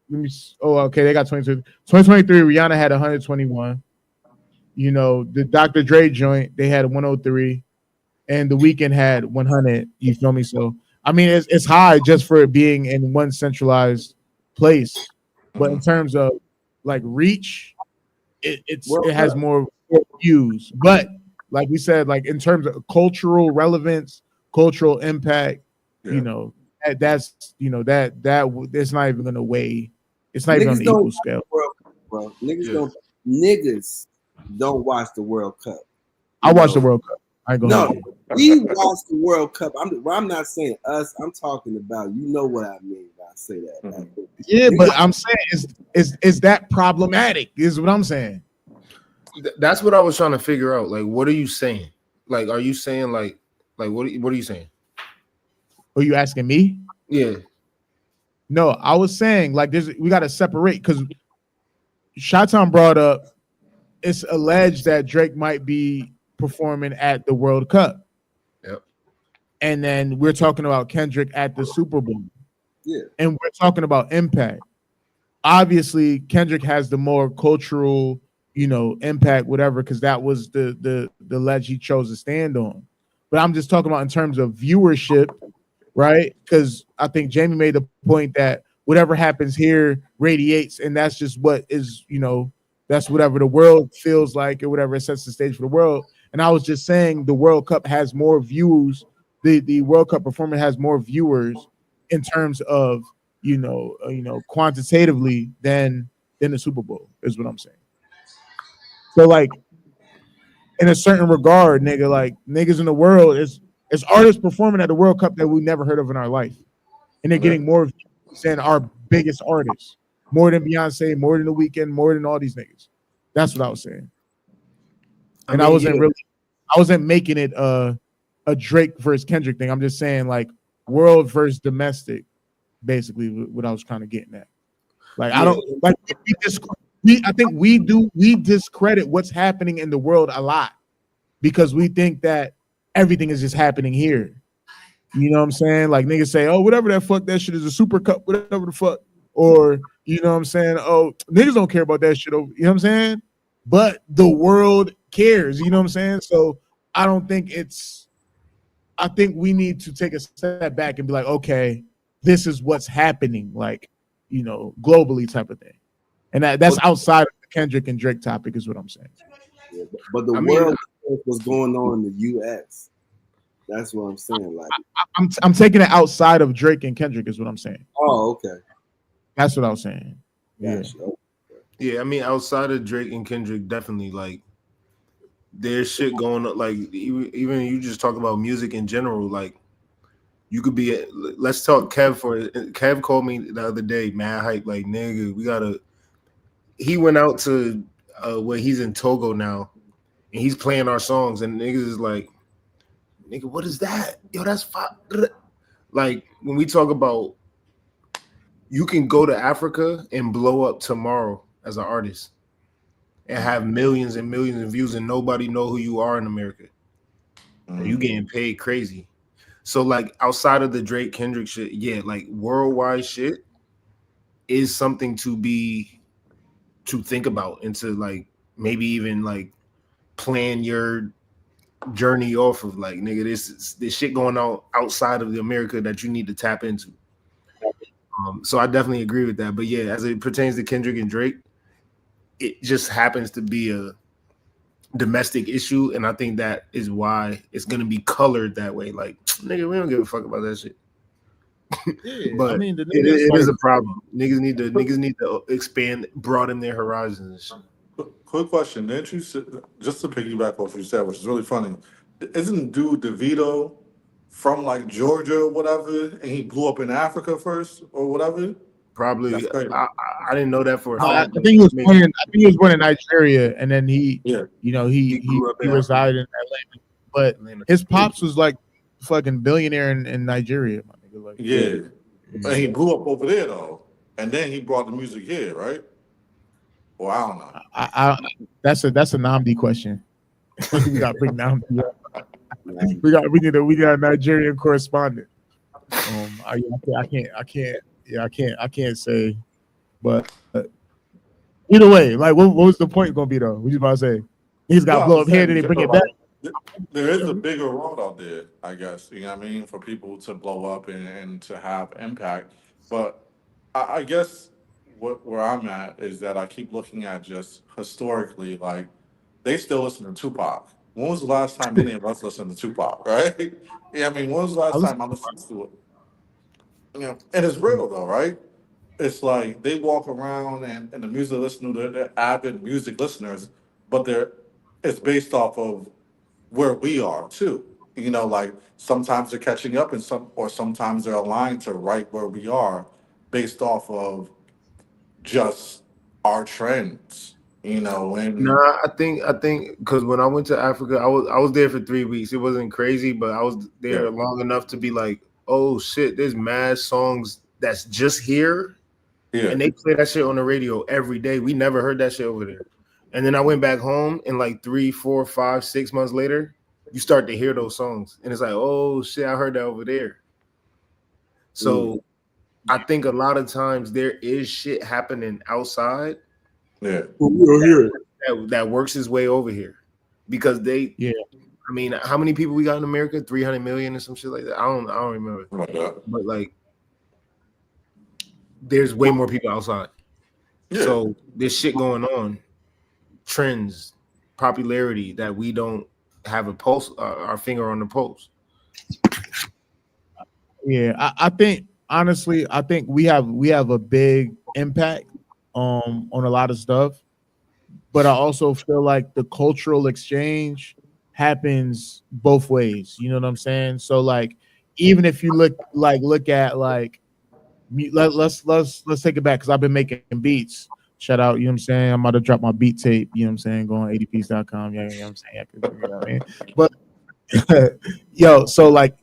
they got 2023 Rihanna had 121. You know, the Dr. Dre joint, they had 103. And The Weeknd had 100. You feel me? So I mean, it's high just for it being in one centralized place. But in terms of like reach, it has more views. But like we said, like in terms of cultural relevance, cultural impact, you know, that's that it's not even gonna weigh. It's not even on the equal scale. Bro. Niggas don't watch the World Cup. I watch the World Cup. I ain't gonna we watch the World Cup. I'm not saying us. I'm talking about, you know what I mean when I say that. Mm-hmm. Yeah, but I'm saying is that problematic? Is what I'm saying. That's what I was trying to figure out. Like, what are you saying? Like, are you saying like what are you saying? Are you asking me? Yeah. No, I was saying like we got to separate because Shatan brought up it's alleged that Drake might be performing at the World Cup. Yep. And then we're talking about Kendrick at the Super Bowl. Yeah. And we're talking about impact. Obviously, Kendrick has the more cultural, impact, whatever, because that was the ledge he chose to stand on. But I'm just talking about in terms of viewership, right? Because I think Jamie made the point that whatever happens here radiates, and that's just what is, that's whatever the world feels like or whatever, it sets the stage for the world. And I was just saying the World Cup has more views. The World Cup performance has more viewers in terms of, quantitatively than than the Super Bowl, is what I'm saying. So like in a certain regard, nigga, like niggas in the world is artists performing at the World Cup that we never heard of in our life. And they're getting more than our biggest artists. More than Beyonce, more than The Weeknd, more than all these niggas. That's what I was saying. And I wasn't making it a Drake versus Kendrick thing. I'm just saying like world versus domestic, basically what I was kind of getting at. Like I don't like I think we discredit what's happening in the world a lot because we think that everything is just happening here. You know what I'm saying? Like niggas say, oh, whatever that fuck that shit is a super cup, whatever the fuck. Or you know what I'm saying? Oh, niggas don't care about that shit. You know what I'm saying? But the world cares. You know what I'm saying? So I think we need to take a step back and be like, okay, this is what's happening, like, you know, globally type of thing. And that's outside of the Kendrick and Drake topic is what I'm saying. Yeah, but the world was going on in the U.S. That's what I'm saying. Like I'm taking it outside of Drake and Kendrick is what I'm saying. Oh, okay. That's what I was saying. Gotcha. Yeah. Yeah, I mean, outside of Drake and Kendrick, definitely like there's shit going on. Like even you just talk about music in general. Like you could be. Let's talk Kev Kev called me the other day, mad hype. Like nigga, we gotta. He went out to where he's in Togo now, and he's playing our songs, and niggas is like, nigga, what is that? Yo, that's fire. Like when we talk about, you can go to Africa and blow up tomorrow as an artist and have millions and millions of views and nobody know who you are in America. And you getting paid crazy. So like outside of the Drake Kendrick shit, yeah, like worldwide shit is something to think about and to like maybe even like plan your journey off of. Like nigga, this shit going on outside of the America that you need to tap into. So I definitely agree with that. But yeah, as it pertains to Kendrick and Drake, it just happens to be a domestic issue, and I think that is why it's gonna be colored that way. Like, nigga, we don't give a fuck about that shit. Yeah, But I mean, it is a problem. Niggas need to expand, broaden their horizons. Quick question: didn't you just to piggyback off what you said, which is really funny? Isn't dude DeVito from like Georgia or whatever, and he blew up in Africa first or whatever? Probably, I didn't know that for a I fact. think he was born in Nigeria, and then he resided in Atlanta. But his pops was like fucking billionaire in Nigeria. My nigga. Like, yeah, and he blew up over there though, and then he brought the music here, right? Well, I don't know. That's a Namdi question. We got to bring Namdi up. We got a Nigerian correspondent. I can't say, but either way, like what was the point gonna be though? What you about to say? He's got to blow up here, then they bring it back. There is a bigger world out there, I guess. You know what I mean? For people to blow up and to have impact. But I guess where I'm at is that I keep looking at just historically, like they still listen to Tupac. When was the last time any of us listened to Tupac, right? Yeah, I mean, when was the last time I listened to it? You know, and it's real though, right? It's like they walk around and the music listener, they're avid music listeners, but it's based off of where we are too. You know, like sometimes they're catching up and sometimes they're aligned to right where we are based off of just our trends. You know, and Nah, I think because when I went to Africa, I was there for 3 weeks. It wasn't crazy, but I was there long enough to be like, oh shit, there's mad songs that's just here. Yeah. And they play that shit on the radio every day. We never heard that shit over there. And then I went back home and like 3, 4, 5, 6 months later, you start to hear those songs. And it's like, oh shit, I heard that over there. So I think a lot of times there is shit happening outside. Yeah. That works its way over here. Because I mean, how many people we got in America? 300 million or some shit like that. I don't remember. But like there's way more people outside. Yeah. So there's shit going on, trends, popularity that we don't have a pulse, our finger on the pulse. Yeah, I think honestly, we have a big impact, on a lot of stuff, but I also feel like the cultural exchange happens both ways. You know what I'm saying? So like, even if you look at like, let's take it back because I've been making beats. Shout out, you know what I'm saying? I'm about to drop my beat tape, you know what I'm saying? Go on 80piece.com. Yeah, you know what I'm saying? You know what I mean? But yo, so like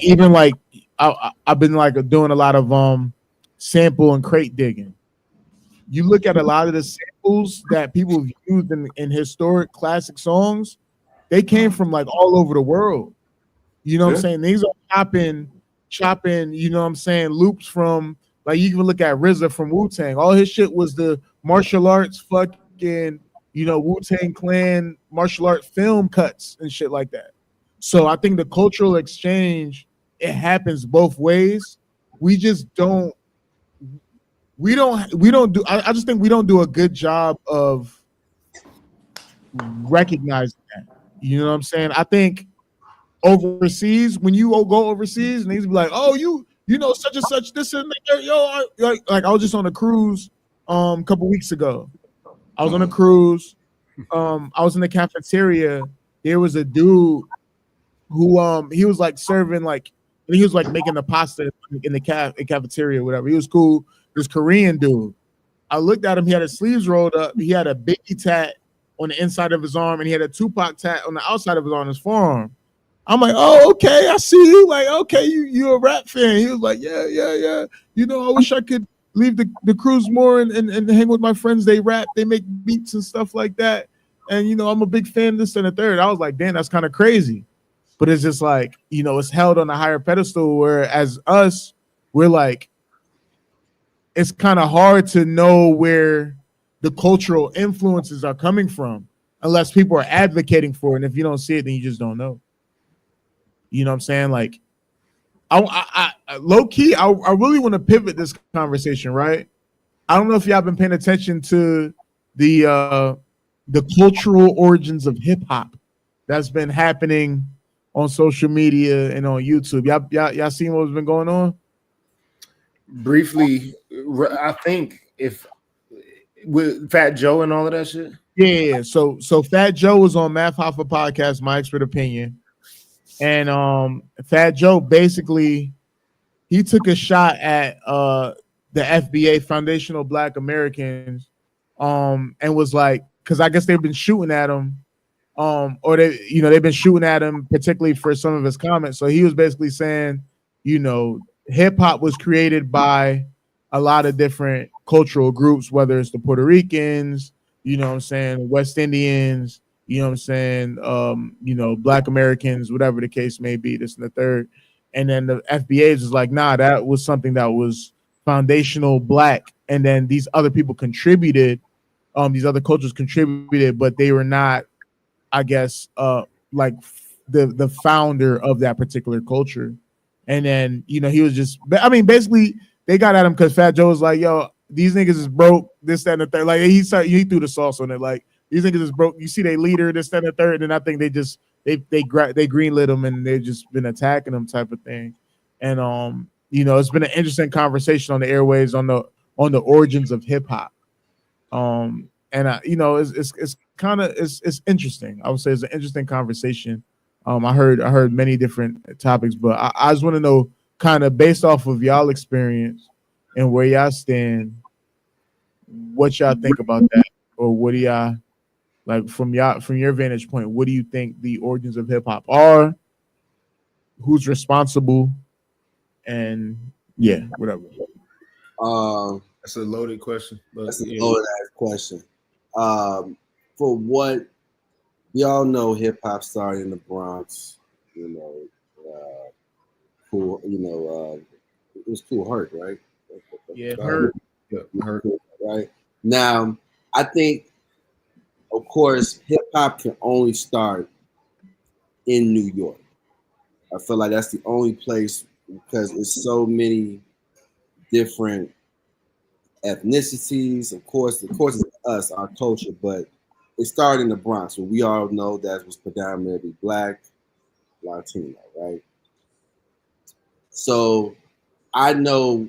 even like I've been like doing a lot of sample and crate digging. You look at a lot of the samples that people have used in historic classic songs, they came from like all over the world. You know what I'm saying? These are chopping, you know what I'm saying, loops from, like, you can look at RZA from Wu-Tang. All his shit was the martial arts fucking, Wu-Tang Clan martial art film cuts and shit like that. So I think the cultural exchange, it happens both ways. We just don't we don't do I just think we don't do a good job of recognizing that. You know what I'm saying? I think overseas, when you go overseas, and these be like, "Oh, you know such and such, this and that." Yo, like I was just on a cruise a couple weeks ago. I was on a cruise. I was in the cafeteria. There was a dude who he was like serving like, he was like making the pasta in the cafeteria or whatever. He was cool. This Korean dude. I looked at him. He had his sleeves rolled up. He had a Biggie tat on the inside of his arm, and he had a Tupac tat on the outside of his on his forearm. I'm like, oh, okay, I see you. Like, okay, you a rap fan. He was like, yeah, yeah, yeah. You know, I wish I could leave the cruise more and hang with my friends. They rap, they make beats and stuff like that. And I'm a big fan of this and the third. I was like, damn, that's kind of crazy. But it's just like, it's held on a higher pedestal, whereas us, we're like, it's kind of hard to know where the cultural influences are coming from unless people are advocating for it. And if you don't see it, then you just don't know. You know what I'm saying? Like, I low key, I really want to pivot this conversation, right? I don't know if y'all been paying attention to the cultural origins of hip hop that's been happening on social media and on YouTube. Y'all seen what's been going on? Briefly, I think if with Fat Joe and all of that shit. Yeah. So Fat Joe was on Math Hoffa podcast, My Expert Opinion, and Fat Joe basically he took a shot at the FBA, Foundational Black Americans, and was like, because I guess they've been shooting at him, or they've been shooting at him particularly for some of his comments. So he was basically saying, hip hop was created by a lot of different cultural groups, whether it's the Puerto Ricans, West Indians, Black Americans, whatever the case may be, this and the third. And then the FBA is like, nah, that was something that was foundational Black. And then these other people contributed, these other cultures contributed, but they were not, I guess, like the founder of that particular culture. And then, he was just, I mean, basically they got at him because Fat Joe was like, yo, these niggas is broke, this, that, and the third. Like he threw the sauce on it. Like, these niggas is broke. You see they leader, this, that, and the third. And I think they greenlit them and they've just been attacking them type of thing. And, it's been an interesting conversation on the airwaves on the origins of hip hop. And it's kind of it's interesting. I would say it's an interesting conversation. I heard many different topics, but I just want to know, kind of based off of y'all experience and where y'all stand, what y'all think about that, or what do y'all like from your vantage point? What do you think the origins of hip hop are? Who's responsible? And yeah, whatever. That's a loaded question. That's a loaded ass question. For what we all know, hip hop started in the Bronx. Cool. It was Cool Herc, right? Yeah, Herc. Right now, I think, of course, hip hop can only start in New York. I feel like that's the only place because it's so many different ethnicities. Of course, it's us, our culture, but it started in the Bronx, where we all know that was predominantly Black, Latino, right? So I know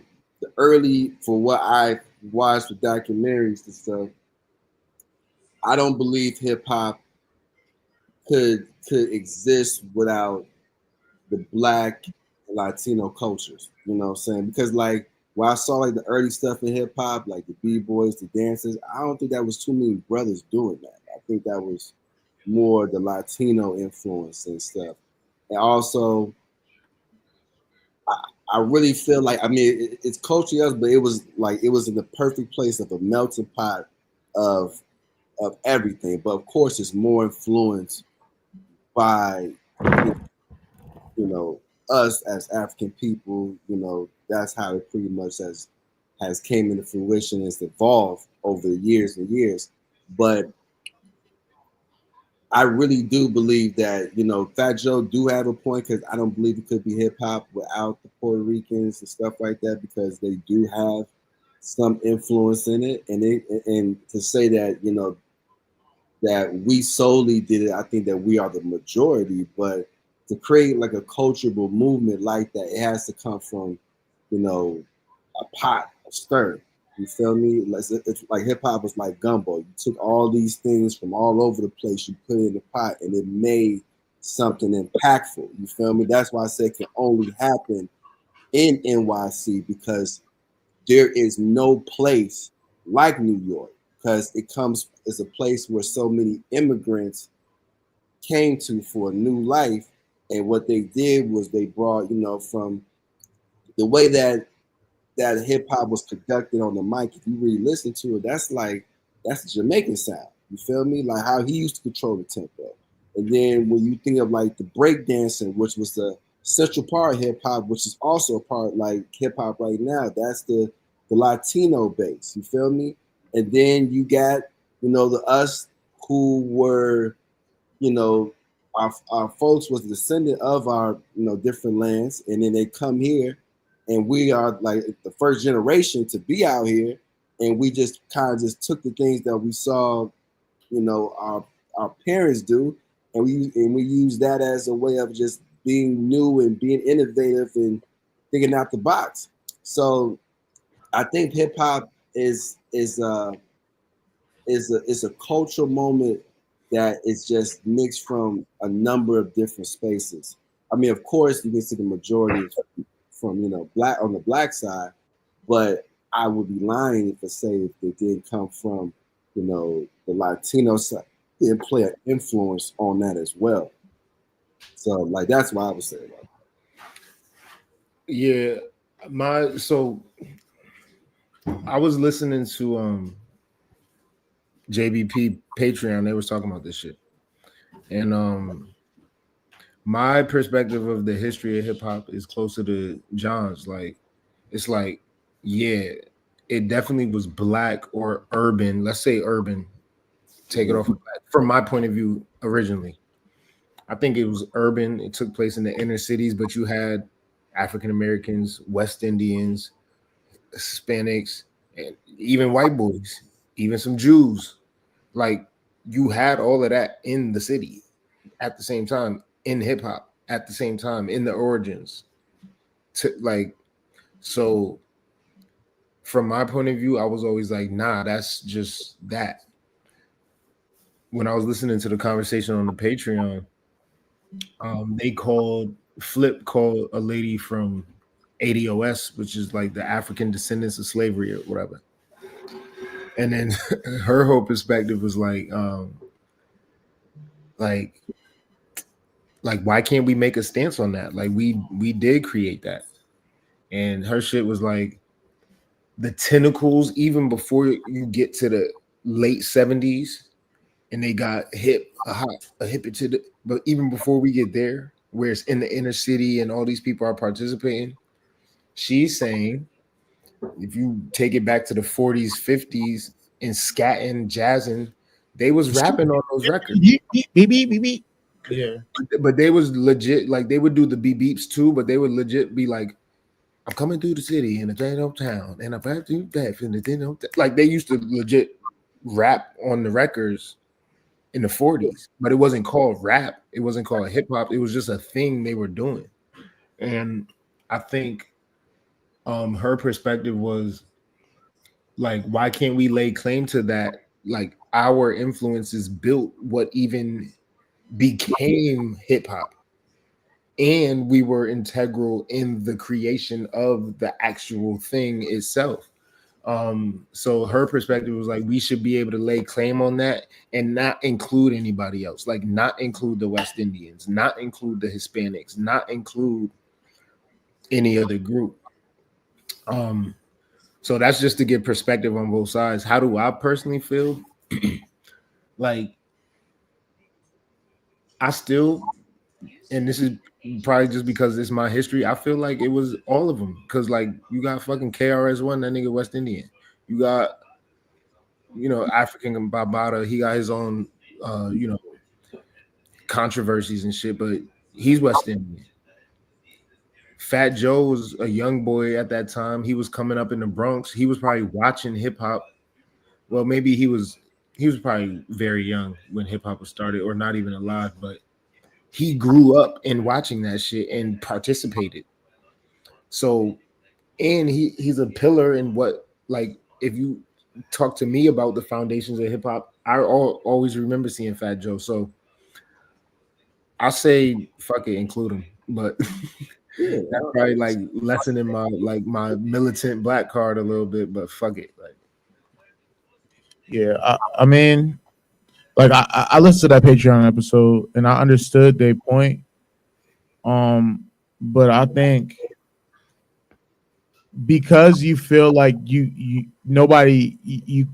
for what I watch the documentaries and stuff, I don't believe hip hop could exist without the Black and Latino cultures. You know what I'm saying? Because like when I saw like the early stuff in hip hop, like the b-boys, the dancers, I don't think that was too many brothers doing that. I think that was more the Latino influence and stuff. And also, I really feel like, I mean, it's culture, yes, but it was like it was in the perfect place of a melting pot of everything. But of course, it's more influenced by you know us as African people. You know, that's how it pretty much has came into fruition and it's evolved over the years and years. But I really do believe that, you know, Fat Joe do have a point because I don't believe it could be hip hop without the Puerto Ricans and stuff like that because they do have some influence in it. And to say that, you know, that we solely did it, I think that we are the majority. But to create like a cultural movement like that, it has to come from, you know, a pot of stir. You feel me? It's like hip hop was like gumbo. You took all these things from all over the place, you put it in the pot, and it made something impactful. You feel me? That's why I say it can only happen in NYC because there is no place like New York because it's a place where so many immigrants came to for a new life. And what they did was they brought, you know, from the way that hip hop was conducted on the mic, if you really listen to it, that's the Jamaican sound. You feel me? Like how he used to control the tempo. And then when you think of like the breakdancing, which was the central part of hip hop, which is also a part like hip hop right now, that's the Latino base. You feel me? And then you got, you know, the us who were, you know, our folks was descendant of our, you know, different lands, and then they come here, and we are like the first generation to be out here, and we just kind of just took the things that we saw, you know, our parents do, and we use that as a way of just being new and being innovative and thinking out the box. So I think hip hop is a cultural moment that is just mixed from a number of different spaces. I mean, of course, you can see the majority from you know black on the black side, but I would be lying if I say if they didn't come from you know the Latino side, didn't play an influence on that as well. So like that's why I would say that. Yeah, so I was listening to JBP Patreon. They was talking about this shit, and my perspective of the history of hip hop is closer to John's. Like, it's like, yeah, it definitely was black or urban. Let's say urban. Take it off of black. From my point of view, originally, I think it was urban. It took place in the inner cities, but you had African Americans, West Indians, Hispanics, and even white boys, even some Jews. Like, you had all of that in the city at the same time, in hip hop at the same time, in the origins. Like, so from my point of view, I was always like, nah, that's just that. When I was listening to the conversation on the Patreon, Flip called a lady from ADOS, which is like the African descendants of slavery or whatever. And then her whole perspective was like why can't we make a stance on that? Like we did create that. And her shit was like the tentacles, even before you get to the late 70s, and they got a hip to the, but even before we get there, where it's in the inner city and all these people are participating, she's saying if you take it back to the 40s, 50s, and scatting, jazzing, they was rapping on those records. Yeah. But they was legit, like they would do the beep beeps too, but they would legit be like, I'm coming through the city in a Dano town, and if I do that in the Dano, like they used to legit rap on the records in the 40s, but it wasn't called rap. It wasn't called hip hop. It was just a thing they were doing. And I think her perspective was Like, why can't we lay claim to that? Like, our influences built what even became hip hop, and we were integral in the creation of the actual thing itself. So her perspective was like, we should be able to lay claim on that and not include anybody else, like not include the West Indians, not include the Hispanics, not include any other group. So that's just to get perspective on both sides. How do I personally feel? Like, I still, and this is probably just because it's my history, I feel like it was all of them. Because, like, you got fucking KRS-One, that nigga West Indian. You got, African Bambaataa, he got his own, controversies and shit, but he's West Indian. Fat Joe was a young boy at that time. He was coming up in the Bronx. He was probably watching hip hop. Well, maybe he was probably very young when hip hop was started, or not even alive, but he grew up in watching that shit and participated. So, and he's a pillar in what, like, if you talk to me about the foundations of hip hop, I always remember seeing Fat Joe. So I say fuck it, include him. But Yeah, that's probably like lessening my militant black card a little bit, but fuck it. Like, yeah, I mean, like I listened to that Patreon episode and I understood their point. But I think because you feel like you nobody you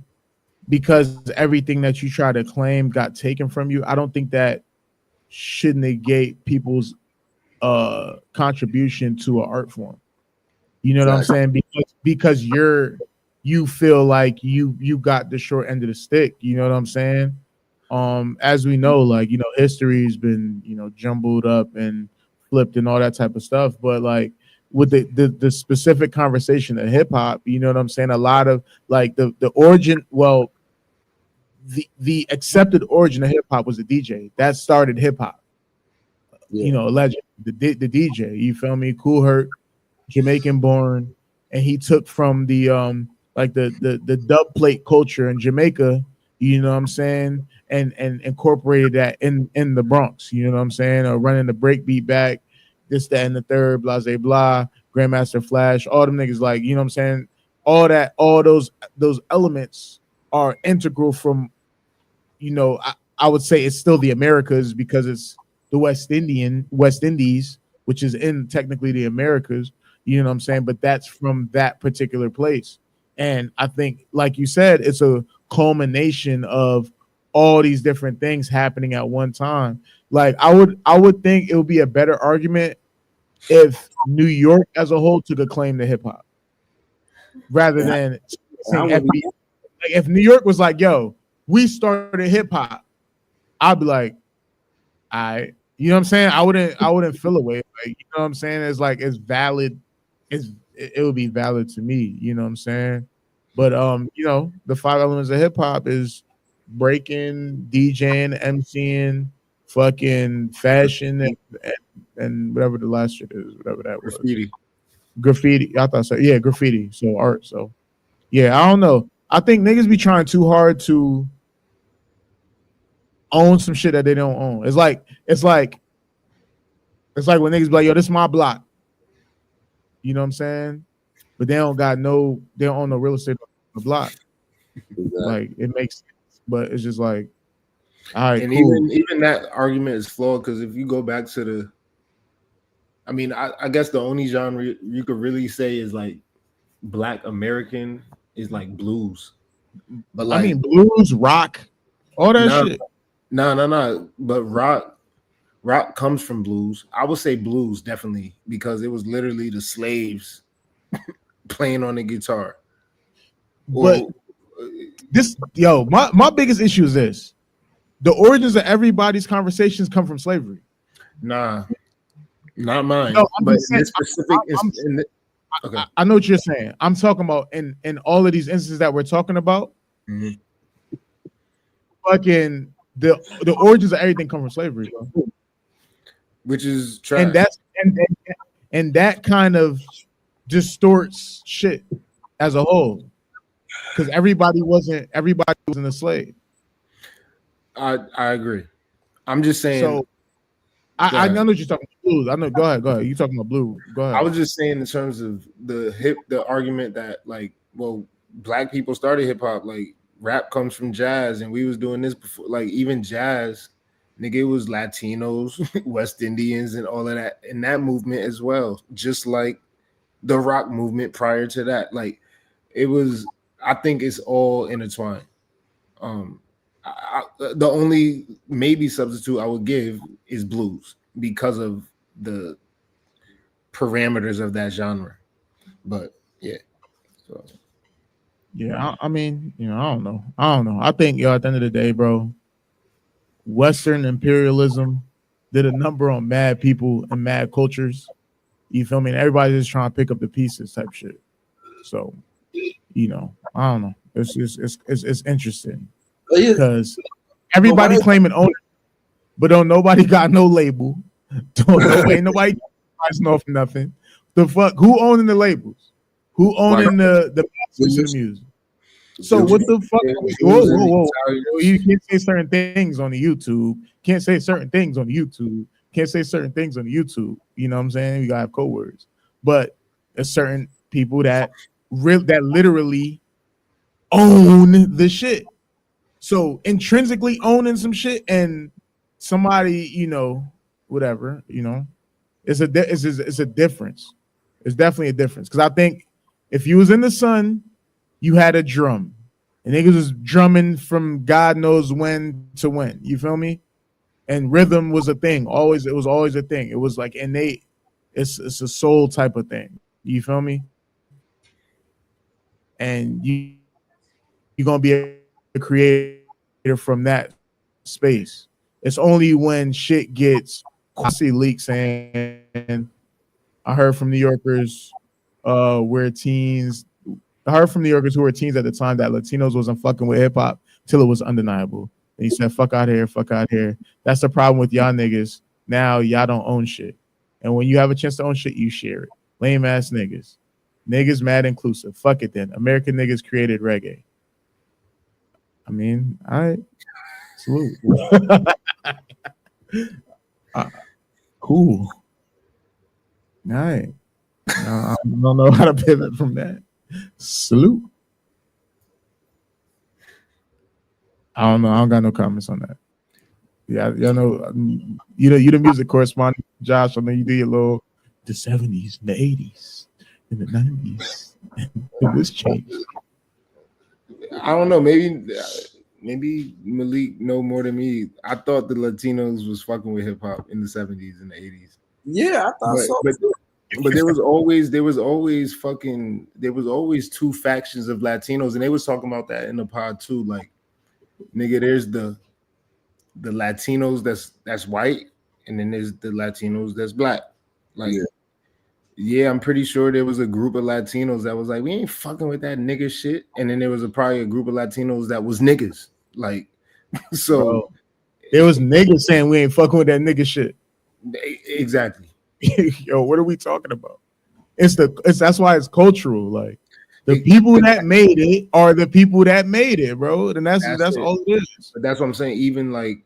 because everything that you try to claim got taken from you, I don't think that should negate people's contribution to an art form. You know what I'm saying? Because you feel like you got the short end of the stick. You know what I'm saying? As we know, like, history's been, jumbled up and flipped and all that type of stuff. But like with the specific conversation of hip hop, you know what I'm saying? A lot of like the origin, well, the accepted origin of hip hop was the DJ. That started hip hop. yeah. A legend, the DJ. You feel me? Cool Herc, Jamaican born, and he took from the like the dub plate culture in Jamaica. You know what I'm saying? And incorporated that in the Bronx. You know what I'm saying? Or running the breakbeat back, this, that, and the third, blah, blah, blah. Grandmaster Flash, all them niggas, like, you know what I'm saying? All those elements are integral from, I would say it's still the Americas because it's the West Indies, which is in technically the Americas. You know what I'm saying? But that's from that particular place. And I think, like you said, it's a culmination of all these different things happening at one time. Like I would think it would be a better argument if New York as a whole took a claim to hip hop rather than saying FBI. Like if New York was like, yo, we started hip hop, I'd be like, you know what I'm saying? I wouldn't feel away. Like, you know what I'm saying? It's like it's valid. It would be valid to me, you know what I'm saying? But the 5 elements of hip hop is breaking, DJing, MCing, fucking fashion, and whatever the last shit is, whatever that was. Graffiti. I thought so. Yeah, graffiti. So art. So yeah, I don't know. I think niggas be trying too hard to own some shit that they don't own. It's like when niggas be like, yo, this is my block. You know what I'm saying? But they don't own no real estate on the block. Exactly. Like it makes sense, but it's just like, all right, and cool. even that argument is flawed because if you go back to I guess the only genre you could really say is like Black American is like blues. But like blues, rock, all that shit. No. But rock comes from blues. I would say blues definitely because it was literally the slaves playing on the guitar. But my biggest issue is this: the origins of everybody's conversations come from slavery. Nah, not mine. No, but in this specific, okay. I know what you're saying. I'm talking about in all of these instances that we're talking about. Mm-hmm. Fucking the origins of everything come from slavery, bro. Which is trash. And that kind of distorts shit as a whole. because everybody wasn't a slave. I agree. I'm just saying. So I know what you're talking about blues. I know. Go ahead. You talking about blue? Go ahead. I was just saying in terms of the argument that like, well, black people started hip hop. Like rap comes from jazz, and we was doing this before. Like even jazz, nigga, it was Latinos, West Indians, and all of that in that movement as well. Just like the rock movement prior to that, like it was. I think it's all intertwined. The only maybe substitute I would give is blues because of the parameters of that genre. But yeah, so. Yeah, I mean, I don't know. I think, at the end of the day, bro, Western imperialism did a number on mad people and mad cultures. You feel me? And everybody's just trying to pick up the pieces type shit. So, I don't know. It's interesting because everybody claiming owner, but don't nobody got no label. Ain't nobody rising off nothing. The fuck? Who owning the labels? Who owning the masters of the music? So what the fuck? Whoa. You can't say certain things on the YouTube. Can't say certain things on the YouTube. Can't say certain things on the YouTube. You know what I'm saying? You gotta have code words. But there's certain people that literally own the shit. So intrinsically owning some shit and somebody, whatever, it's a difference. It's definitely a difference. Because I think if you was in the sun, you had a drum. And niggas was drumming from God knows when to when. You feel me? And rhythm was a thing. It was always a thing. It was like innate. It's a soul type of thing. You feel me? And you're gonna be a creator from that space. It's only when shit gets quasi leaks and I heard from New Yorkers I heard from New Yorkers who were teens at the time that Latinos wasn't fucking with hip hop till it was undeniable. And he said, fuck out here, fuck out here. That's the problem with y'all niggas. Now y'all don't own shit. And when you have a chance to own shit, you share it. Lame ass niggas. Niggas mad inclusive. Fuck it then. American niggas created reggae. I mean, all right. Salute. Cool. All right. I don't know how to pivot from that. Salute. I don't know. I don't got no comments on that. Yeah, y'all know. You the music correspondent, Josh. I know you do your little the 70s, the 80s, and the 90s. It was changed. I don't know. Maybe Malik know more than me. I thought the Latinos was fucking with hip hop in the 70s and the 80s. Yeah, I thought so. But there was always two factions of Latinos, and they was talking about that in the pod too. Like, nigga, there's the Latinos that's white, and then there's the Latinos that's black. Like, yeah, I'm pretty sure there was a group of Latinos that was like, we ain't fucking with that nigga shit, and then there was probably a group of Latinos that was niggas. Like, so bro, there was niggas saying we ain't fucking with that nigga shit. Exactly. Yo, what are we talking about? That's why it's cultural. Like the people that made it are the people that made it, bro. And that's all it is. But that's what I'm saying. Even like,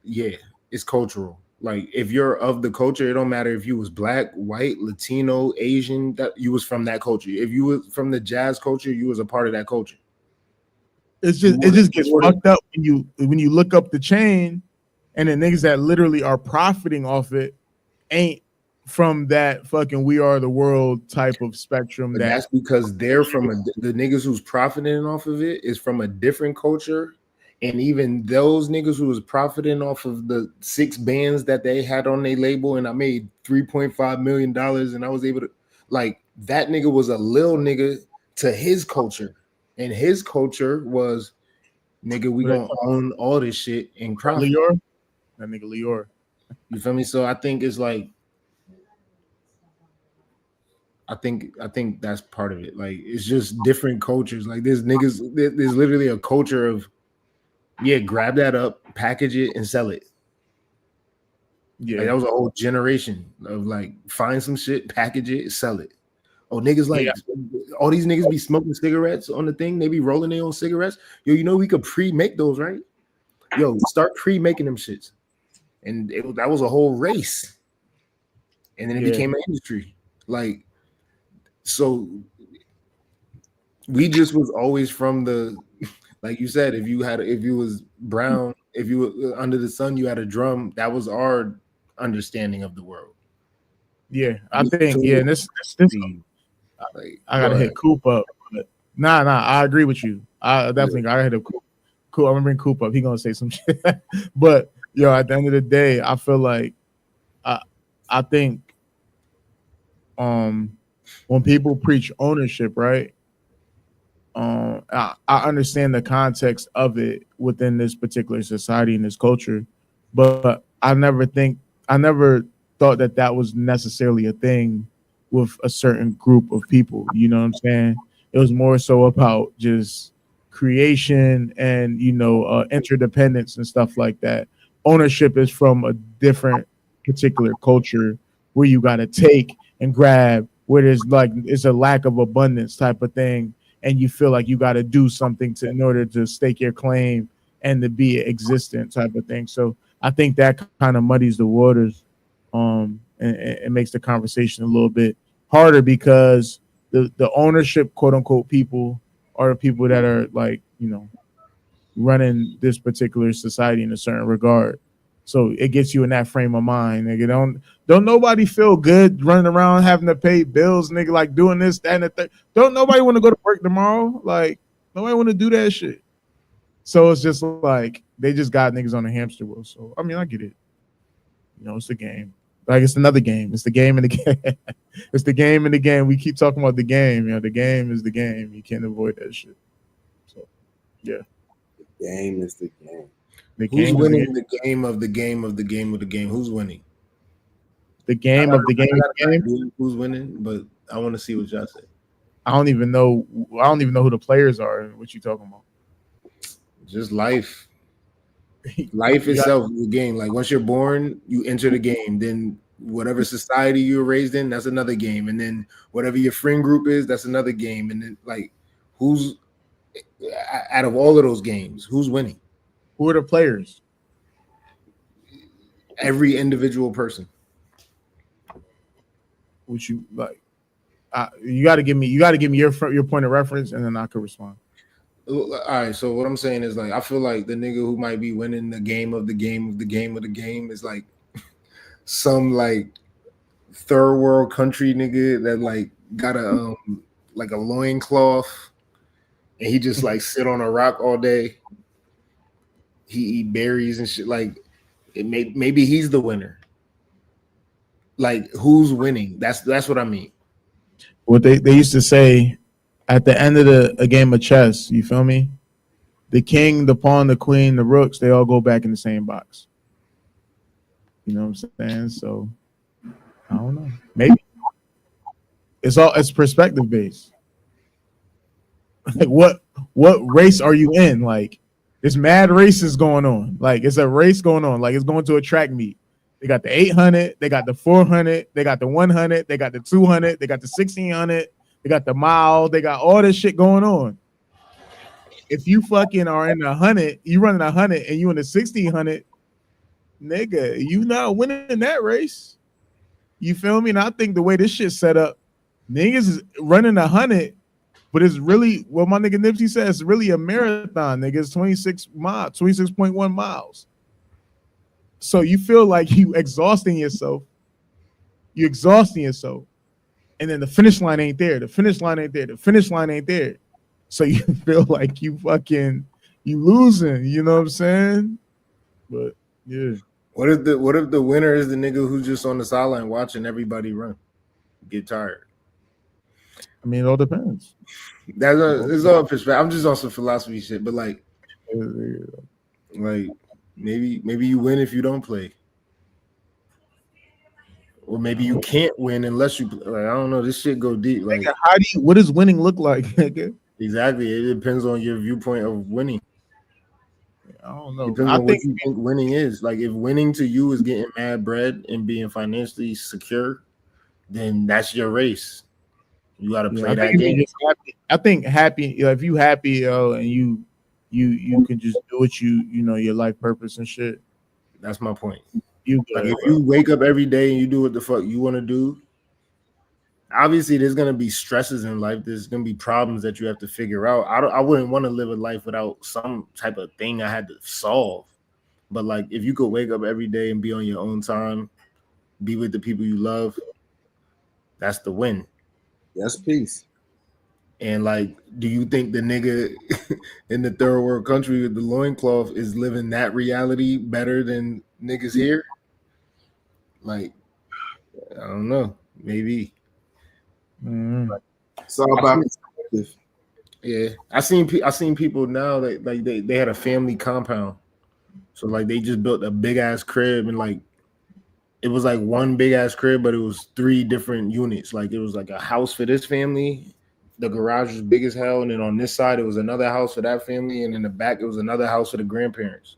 yeah, it's cultural. Like if you're of the culture, it don't matter if you was black, white, Latino, Asian, that you was from that culture. If you was from the jazz culture, you was a part of that culture. It just gets fucked up when you look up the chain and the niggas that literally are profiting off it ain't from that fucking we are the world type of spectrum. That's because they're from the niggas who's profiting off of it is from a different culture. And even those niggas who was profiting off of the 6 bands that they had on their label, and I made $3.5 million, and I was able to, like, that nigga was a lil nigga to his culture. And his culture was, nigga, we gonna own all this shit and profit. Lior? That nigga Lior. You feel me? So I think it's like, I think that's part of it. Like it's just different cultures. Like there's literally a culture of, yeah, grab that up, package it, and sell it. Yeah, like, that was a whole generation of like find some shit, package it, sell it. Oh, niggas like all these niggas be smoking cigarettes on the thing. They be rolling their own cigarettes. Yo, you know we could pre-make those, right? Yo, start pre-making them shits. And that was a whole race. And then it became an industry. Like, so we just was always from the, like you said, if you was brown, if you were under the sun, you had a drum. That was our understanding of the world. Yeah, I think and this I gotta hit Coop up. But nah, I agree with you. I definitely gotta hit Coop. I'm gonna bring Coop up. He gonna say some shit. But yo, at the end of the day, I feel like I think when people preach ownership, right? I understand the context of it within this particular society and this culture, but I never thought that was necessarily a thing with a certain group of people. You know what I'm saying? It was more so about just creation and interdependence and stuff like that. Ownership is from a different particular culture where you got to take and grab, where there's like it's a lack of abundance type of thing, and you feel like you got to do something in order to stake your claim and to be existent type of thing. So I think that kind of muddies the waters, and it makes the conversation a little bit harder because the ownership, quote unquote, people are the people that are like, running this particular society in a certain regard. So it gets you in that frame of mind. Nigga, don't nobody feel good running around having to pay bills, nigga, like doing this, that, and the third. Don't nobody want to go to work tomorrow. Like, nobody want to do that shit. So it's just like they just got niggas on the hamster wheel. So I mean, I get it. It's the game. Like it's another game. It's the game in the game. It's the game in the game. We keep talking about the game. The game is the game. You can't avoid that shit. So yeah. The game is the game. Who's winning the game of the game of the game of the game? Who's winning? The game of the game of the game. Who's winning? But I want to see what y'all say. I don't even know who the players are. What you talking about? Just life. Life itself is a game. Like once you're born, you enter the game. Then whatever society you were raised in, that's another game. And then whatever your friend group is, that's another game. And then like who's out of all of those games, who's winning? Who are the players? Every individual person. Which you like? You got to give me your point of reference, and then I could respond. All right. So what I'm saying is like I feel like the nigga who might be winning the game of the game of the game of the game is like some like third world country nigga that like got a like a loincloth, and he just like sit on a rock all day. He eat berries and shit. Like maybe he's the winner. Like who's winning? That's what I mean. What they used to say at the end of a game of chess, you feel me? The king, the pawn, the queen, the rooks, they all go back in the same box. You know what I'm saying? So I don't know. Maybe it's perspective based. Like what race are you in? Like there's mad races going on. Like it's a race going on. Like it's going to a track meet. They got the 800, they got the 400, they got the 100, they got the 200, they got the 1600, they got the mile, they got all this shit going on. If you fucking are in 100, you running 100 and you in the 1600, nigga, you not winning that race. You feel me? And I think the way this shit's set up, niggas is running 100, but it's really what my nigga Nipsey says. It's really a marathon, nigga. It's 26.1 miles. So you feel like you exhausting yourself. You're exhausting yourself. And then the finish line ain't there. The finish line ain't there. The finish line ain't there. So you feel like you losing. You know what I'm saying? But yeah. What if the winner is the nigga who's just on the sideline watching everybody run? Get tired. I mean, it all depends. It's all perspective. I'm just on some philosophy shit, but like maybe you win if you don't play, or maybe you can't win unless you play. Like I don't know. This shit go deep. Like what does winning look like? Exactly. It depends on your viewpoint of winning. I don't know. Depends on what you think winning is. Like if winning to you is getting mad bread and being financially secure, then that's your race. You got to play I that think game. just happy. I think happy. If you happy, and you can just do what your life purpose and shit. That's my point. You Like good, if bro. you wake up every day and you do what the fuck you want to do, obviously there's gonna be stresses in life. There's gonna be problems that you have to figure out. I wouldn't want to live a life without some type of thing I had to solve. But like if you could wake up every day and be on your own time, be with the people you love, that's the win. That's peace. And like, do you think the nigga in the third world country with the loincloth is living that reality better than niggas here? Like, I don't know. Maybe. It's all about perspective. Yeah, I seen people now that like they had a family compound, so like they just built a big ass crib and like it was like one big ass crib, but it was 3 different units. Like it was like a house for this family, the garage was big as hell, and then on this side it was another house for that family, and in the back it was another house for the grandparents,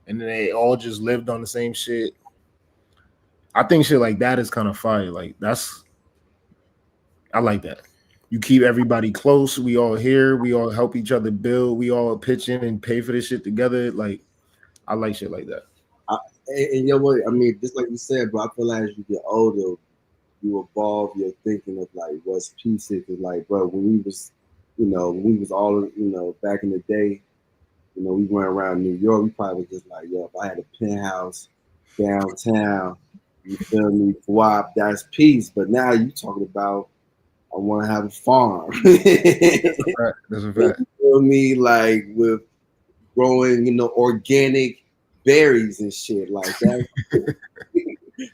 and then they all just lived on the same shit. I think shit like that is kind of fire. Like I like that. You keep everybody close. We all here. We all help each other build. We all pitch in and pay for this shit together. Like, I like shit like that. And you know what? I mean, just like you said, bro, I feel like as you get older, you evolve your thinking of like what's peace is. Like, bro, when we was all, back in the day, we went around New York, we probably was just like, yo, if I had a penthouse downtown, you feel me, WAP, that's peace. But now you talking about I want to have a farm. That's a fact. You feel me? Like with growing, organic berries and shit like that.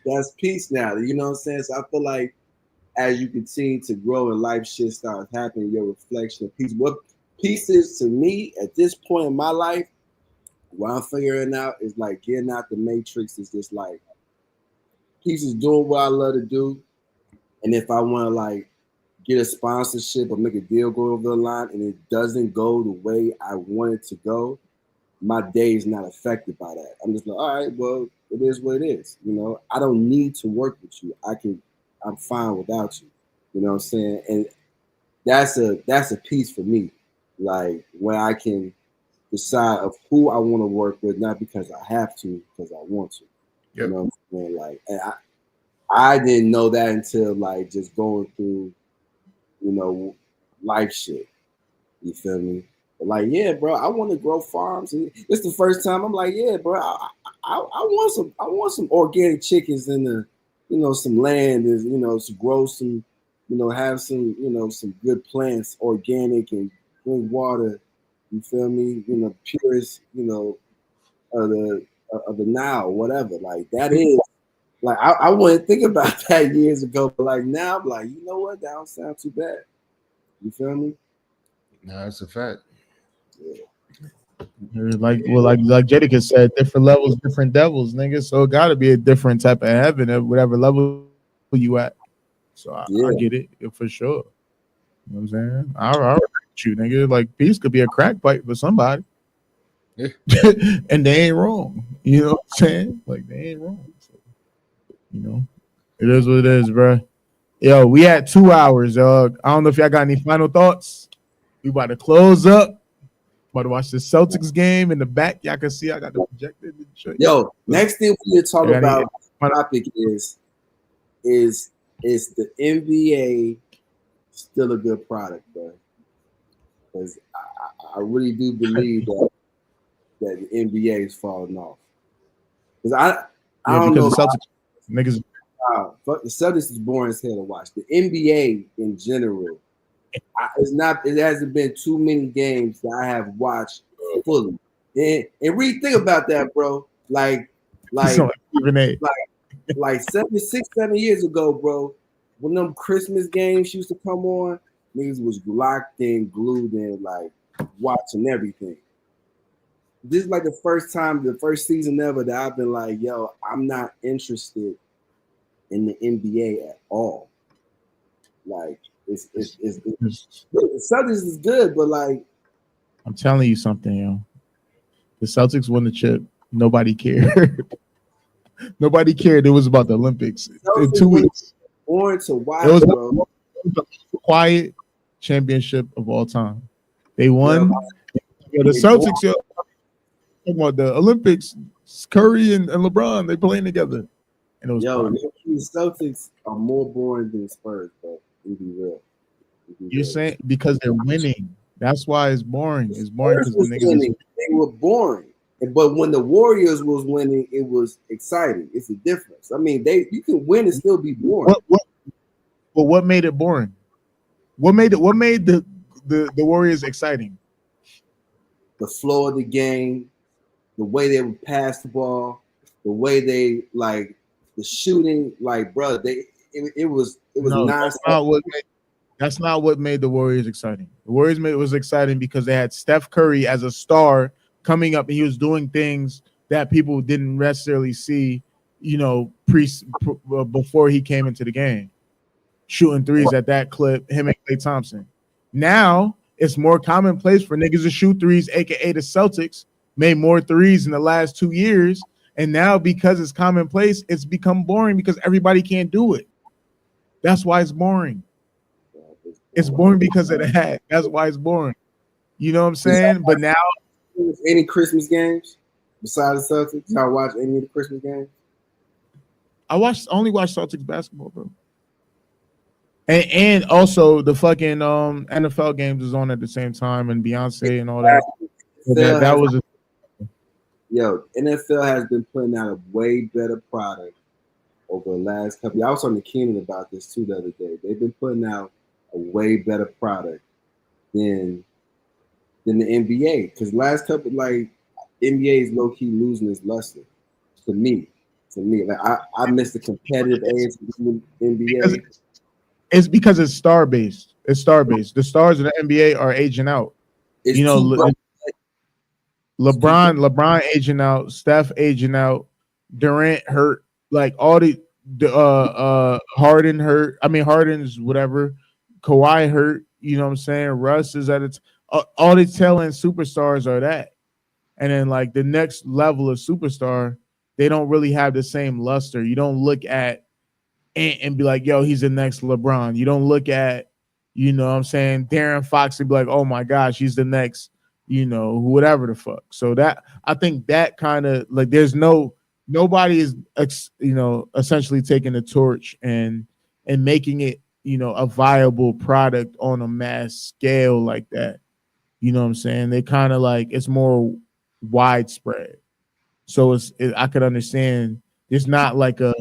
That's peace now. You know what I'm saying? So I feel like as you continue to grow and life shit starts happening, your reflection of peace. What peace is to me at this point in my life, what I'm figuring out is like getting out the matrix is just like peace is doing what I love to do. And if I want to like get a sponsorship or make a deal go over the line and it doesn't go the way I want it to go, my day is not affected by that. I'm just like, all right, well, it is what it is. I don't need to work with you. I'm fine without you. You know what I'm saying? And that's a piece for me. Like when I can decide of who I want to work with, not because I have to, because I want to. Yep. You know what I'm saying? Like, and I didn't know that until like just going through life shit. You feel me? But like, yeah, bro, I want to grow farms. And it's the first time I'm like, yeah, bro, I want some organic chickens in the, some land is, to grow some, have some, some good plants, organic and drink water. You feel me? Purest, of the Nile, whatever. Like that is. Like I wouldn't think about that years ago, but like now I'm like, you know what? That don't sound too bad. You feel me? No, that's a fact. Yeah. Like Jadakiss said, different levels, different devils, nigga. So it gotta be a different type of heaven at whatever level you at. So I get it for sure. You know what I'm saying? I respect you, nigga. Like peace could be a crack pipe for somebody. Yeah. And they ain't wrong. You know what I'm saying? Like they ain't wrong. So, it is what it is, bro. Yo, we had 2 hours, dog. I don't know if y'all got any final thoughts. We about to close up. About to watch the Celtics game in the back. Y'all can see I got the projector. Yo, next thing we need to talk about topic is the NBA still a good product, bro? Because I really do believe that the NBA is falling off. Because I don't know. The Celtics niggas. The Celtics is boring as hell to watch. The NBA in general, it hasn't been too many games that I have watched fully. And really think about that, bro. Like 7 years ago, bro, when them Christmas games used to come on, niggas was locked in, glued in, like watching everything. This is like the first season ever that I've been like, yo, I'm not interested in the NBA at all. Like it's the Celtics is good, but like I'm telling you something, yo. The Celtics won the chip. Nobody cared. Nobody cared. It was about the Olympics in 2 weeks. Boring to watch, bro. quiet championship of all time. They Yo, won. Yo, the they boring. Celtics, yo, talking about the Olympics, Curry and LeBron, they playing together. And it was Yo, fun. the Celtics are more boring than Spurs, bro. We be real. You're saying because they're winning. That's why it's boring. It's boring Spurs because the was niggas is winning. They were boring. But when the Warriors was winning, it was exciting. It's a difference. I mean, you can win and still be boring. what made it boring? What made the Warriors exciting? The flow of the game, the way they would pass the ball, the way they like the shooting, like bro, it was No, nonstop. that's not what made the Warriors exciting. The Warriors was exciting because they had Steph Curry as a star coming up, and he was doing things that people didn't necessarily see, before he came into the game, shooting threes at that clip, him and Klay Thompson. Now it's more commonplace for niggas to shoot threes, aka the Celtics made more threes in the last 2 years, and now because it's commonplace, it's become boring because everybody can't do it. That's why it's boring. It's boring because of that. That's why it's boring. You know what I'm saying? But now, any Christmas games besides the Celtics? Y'all watch any of the Christmas games? I only watch Celtics basketball, bro. And also the fucking NFL games is on at the same time, and Beyonce and all that. That was NFL has been putting out a way better product over the last couple. I was on the Keenan about this too the other day. They've been putting out a way better product than the NBA. Because last couple, like NBA is low key losing its luster. To me, like I miss the competitive edge of the NBA. It's because it's star based. It's star based. The stars in the NBA are aging out. It's LeBron aging out, Steph aging out, Durant hurt, like all the Harden hurt. I mean Harden's whatever. Kawhi hurt. You know what I'm saying? Russ is at its all the tail end superstars are that. And then like the next level of superstar, they don't really have the same luster. You don't look at and be like, yo, he's the next LeBron. You don't look at, you know what I'm saying, Darren Fox and be like, oh my gosh, he's the next, whatever the fuck. So that I think that kind of like nobody is essentially taking the torch and making it, a viable product on a mass scale like that. You know what I'm saying? They kind of like it's more widespread. So I could understand there's not like the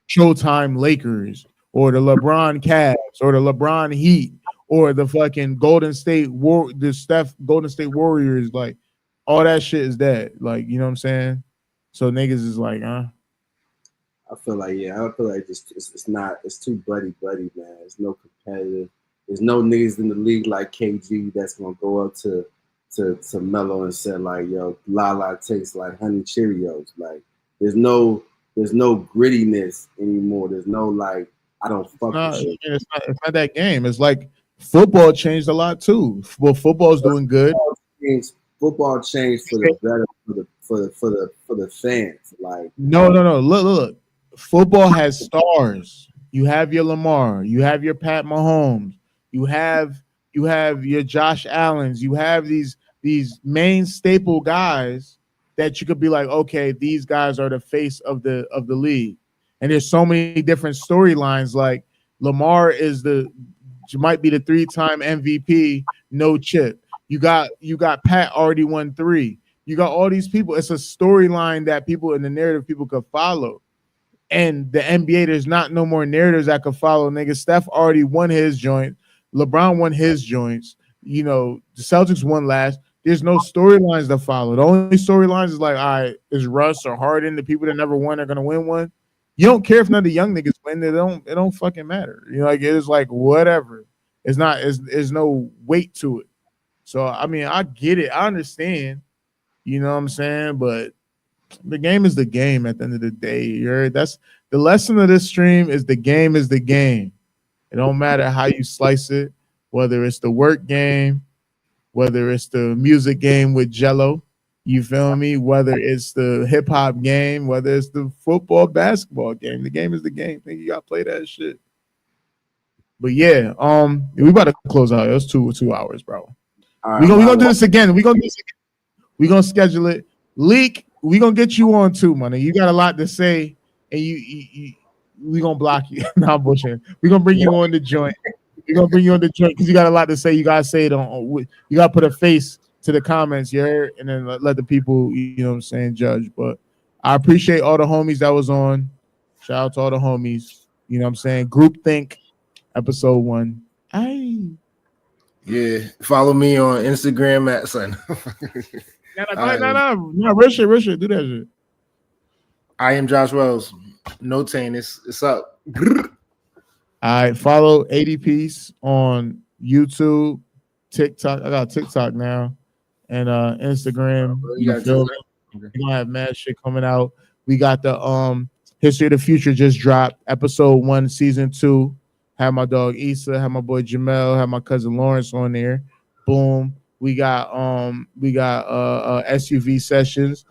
Showtime Lakers or the LeBron Cavs or the LeBron Heat or the fucking Golden State Golden State Warriors. Like all that shit is dead. Like, you know what I'm saying? So niggas is like, huh? I feel like it's too buddy, man. There's no competitive. There's no niggas in the league like KG that's gonna go up to Melo and say like, yo, Lala tastes like honey Cheerios. Like there's no grittiness anymore. There's no like I don't fuck with shit. It's not that game. It's like football changed a lot too. Well, football's doing good. Football changed for the better for the fans. Like no. Look. Football has stars. You have your Lamar. You have your Pat Mahomes. You have your Josh Allens. You have these main staple guys that you could be like, okay, these guys are the face of the league. And there's so many different storylines. Like Lamar might be the 3-time MVP, no chip. You got Pat already won 3. You got all these people. It's a storyline that people in the narrative people could follow. And the NBA, there's not no more narratives that could follow. Nigga, Steph already won his joint. LeBron won his joints. The Celtics won last. There's no storylines to follow. The only storylines is like, all right, is Russ or Harden, the people that never won are gonna win one. You don't care if none of the young niggas win. It don't fucking matter. Like it is like whatever. It's not. There's no weight to it. So I mean, I get it. I understand. You know what I'm saying? But the game is the game at the end of the day. That's the lesson of this stream is the game is the game. It don't matter how you slice it, whether it's the work game, whether it's the music game with Jello, You feel me? Whether it's the hip hop game, whether it's the football, basketball game, the game is the game. Think you gotta play that shit. But yeah, we about to close out. It was 2 hours, bro. All We right, gonna do this again. We gonna schedule it. Leak, we gonna get you on too, money. You got a lot to say, and we gonna block you. Nah, bullshit. We gonna bring you on the joint. We gonna bring you on the joint because you got a lot to say. You gotta say it on. You gotta put a face to the comments, you heard, and then let the people, you know what I'm saying, judge. But I appreciate all the homies that was on. Shout out to all the homies. You know what I'm saying? Group Think, episode 1. Yeah, follow me on Instagram at son. No, Richard, do that shit. I am Josh Wells. No taint. It's up. All right, follow 80 Piece on YouTube, TikTok. I got TikTok now, and Instagram. You feel me? We're gonna have mad shit coming out. We got the History of the Future just dropped, episode 1, season 2. Have my dog Issa, have my boy Jamel, have my cousin Lawrence on there. Boom. We got SUV sessions,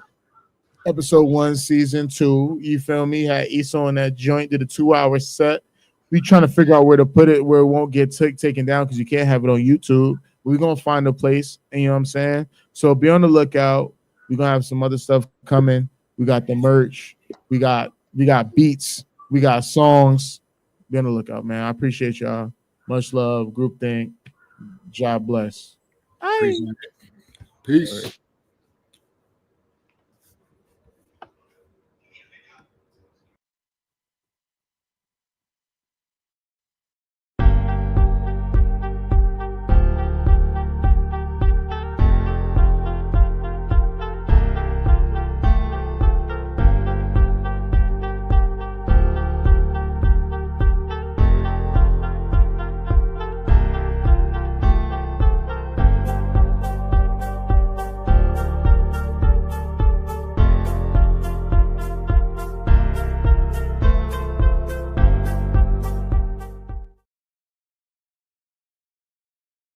episode 1, season 2. You feel me? Had Issa on that joint, did a 2-hour set. We trying to figure out where to put it where it won't get taken down because you can't have it on YouTube. We're gonna find a place, and you know what I'm saying? So be on the lookout. We're gonna have some other stuff coming. We got the merch, we got beats, we got songs. Be on the lookout, man. I appreciate y'all. Much love. Group Think. God bless. Peace.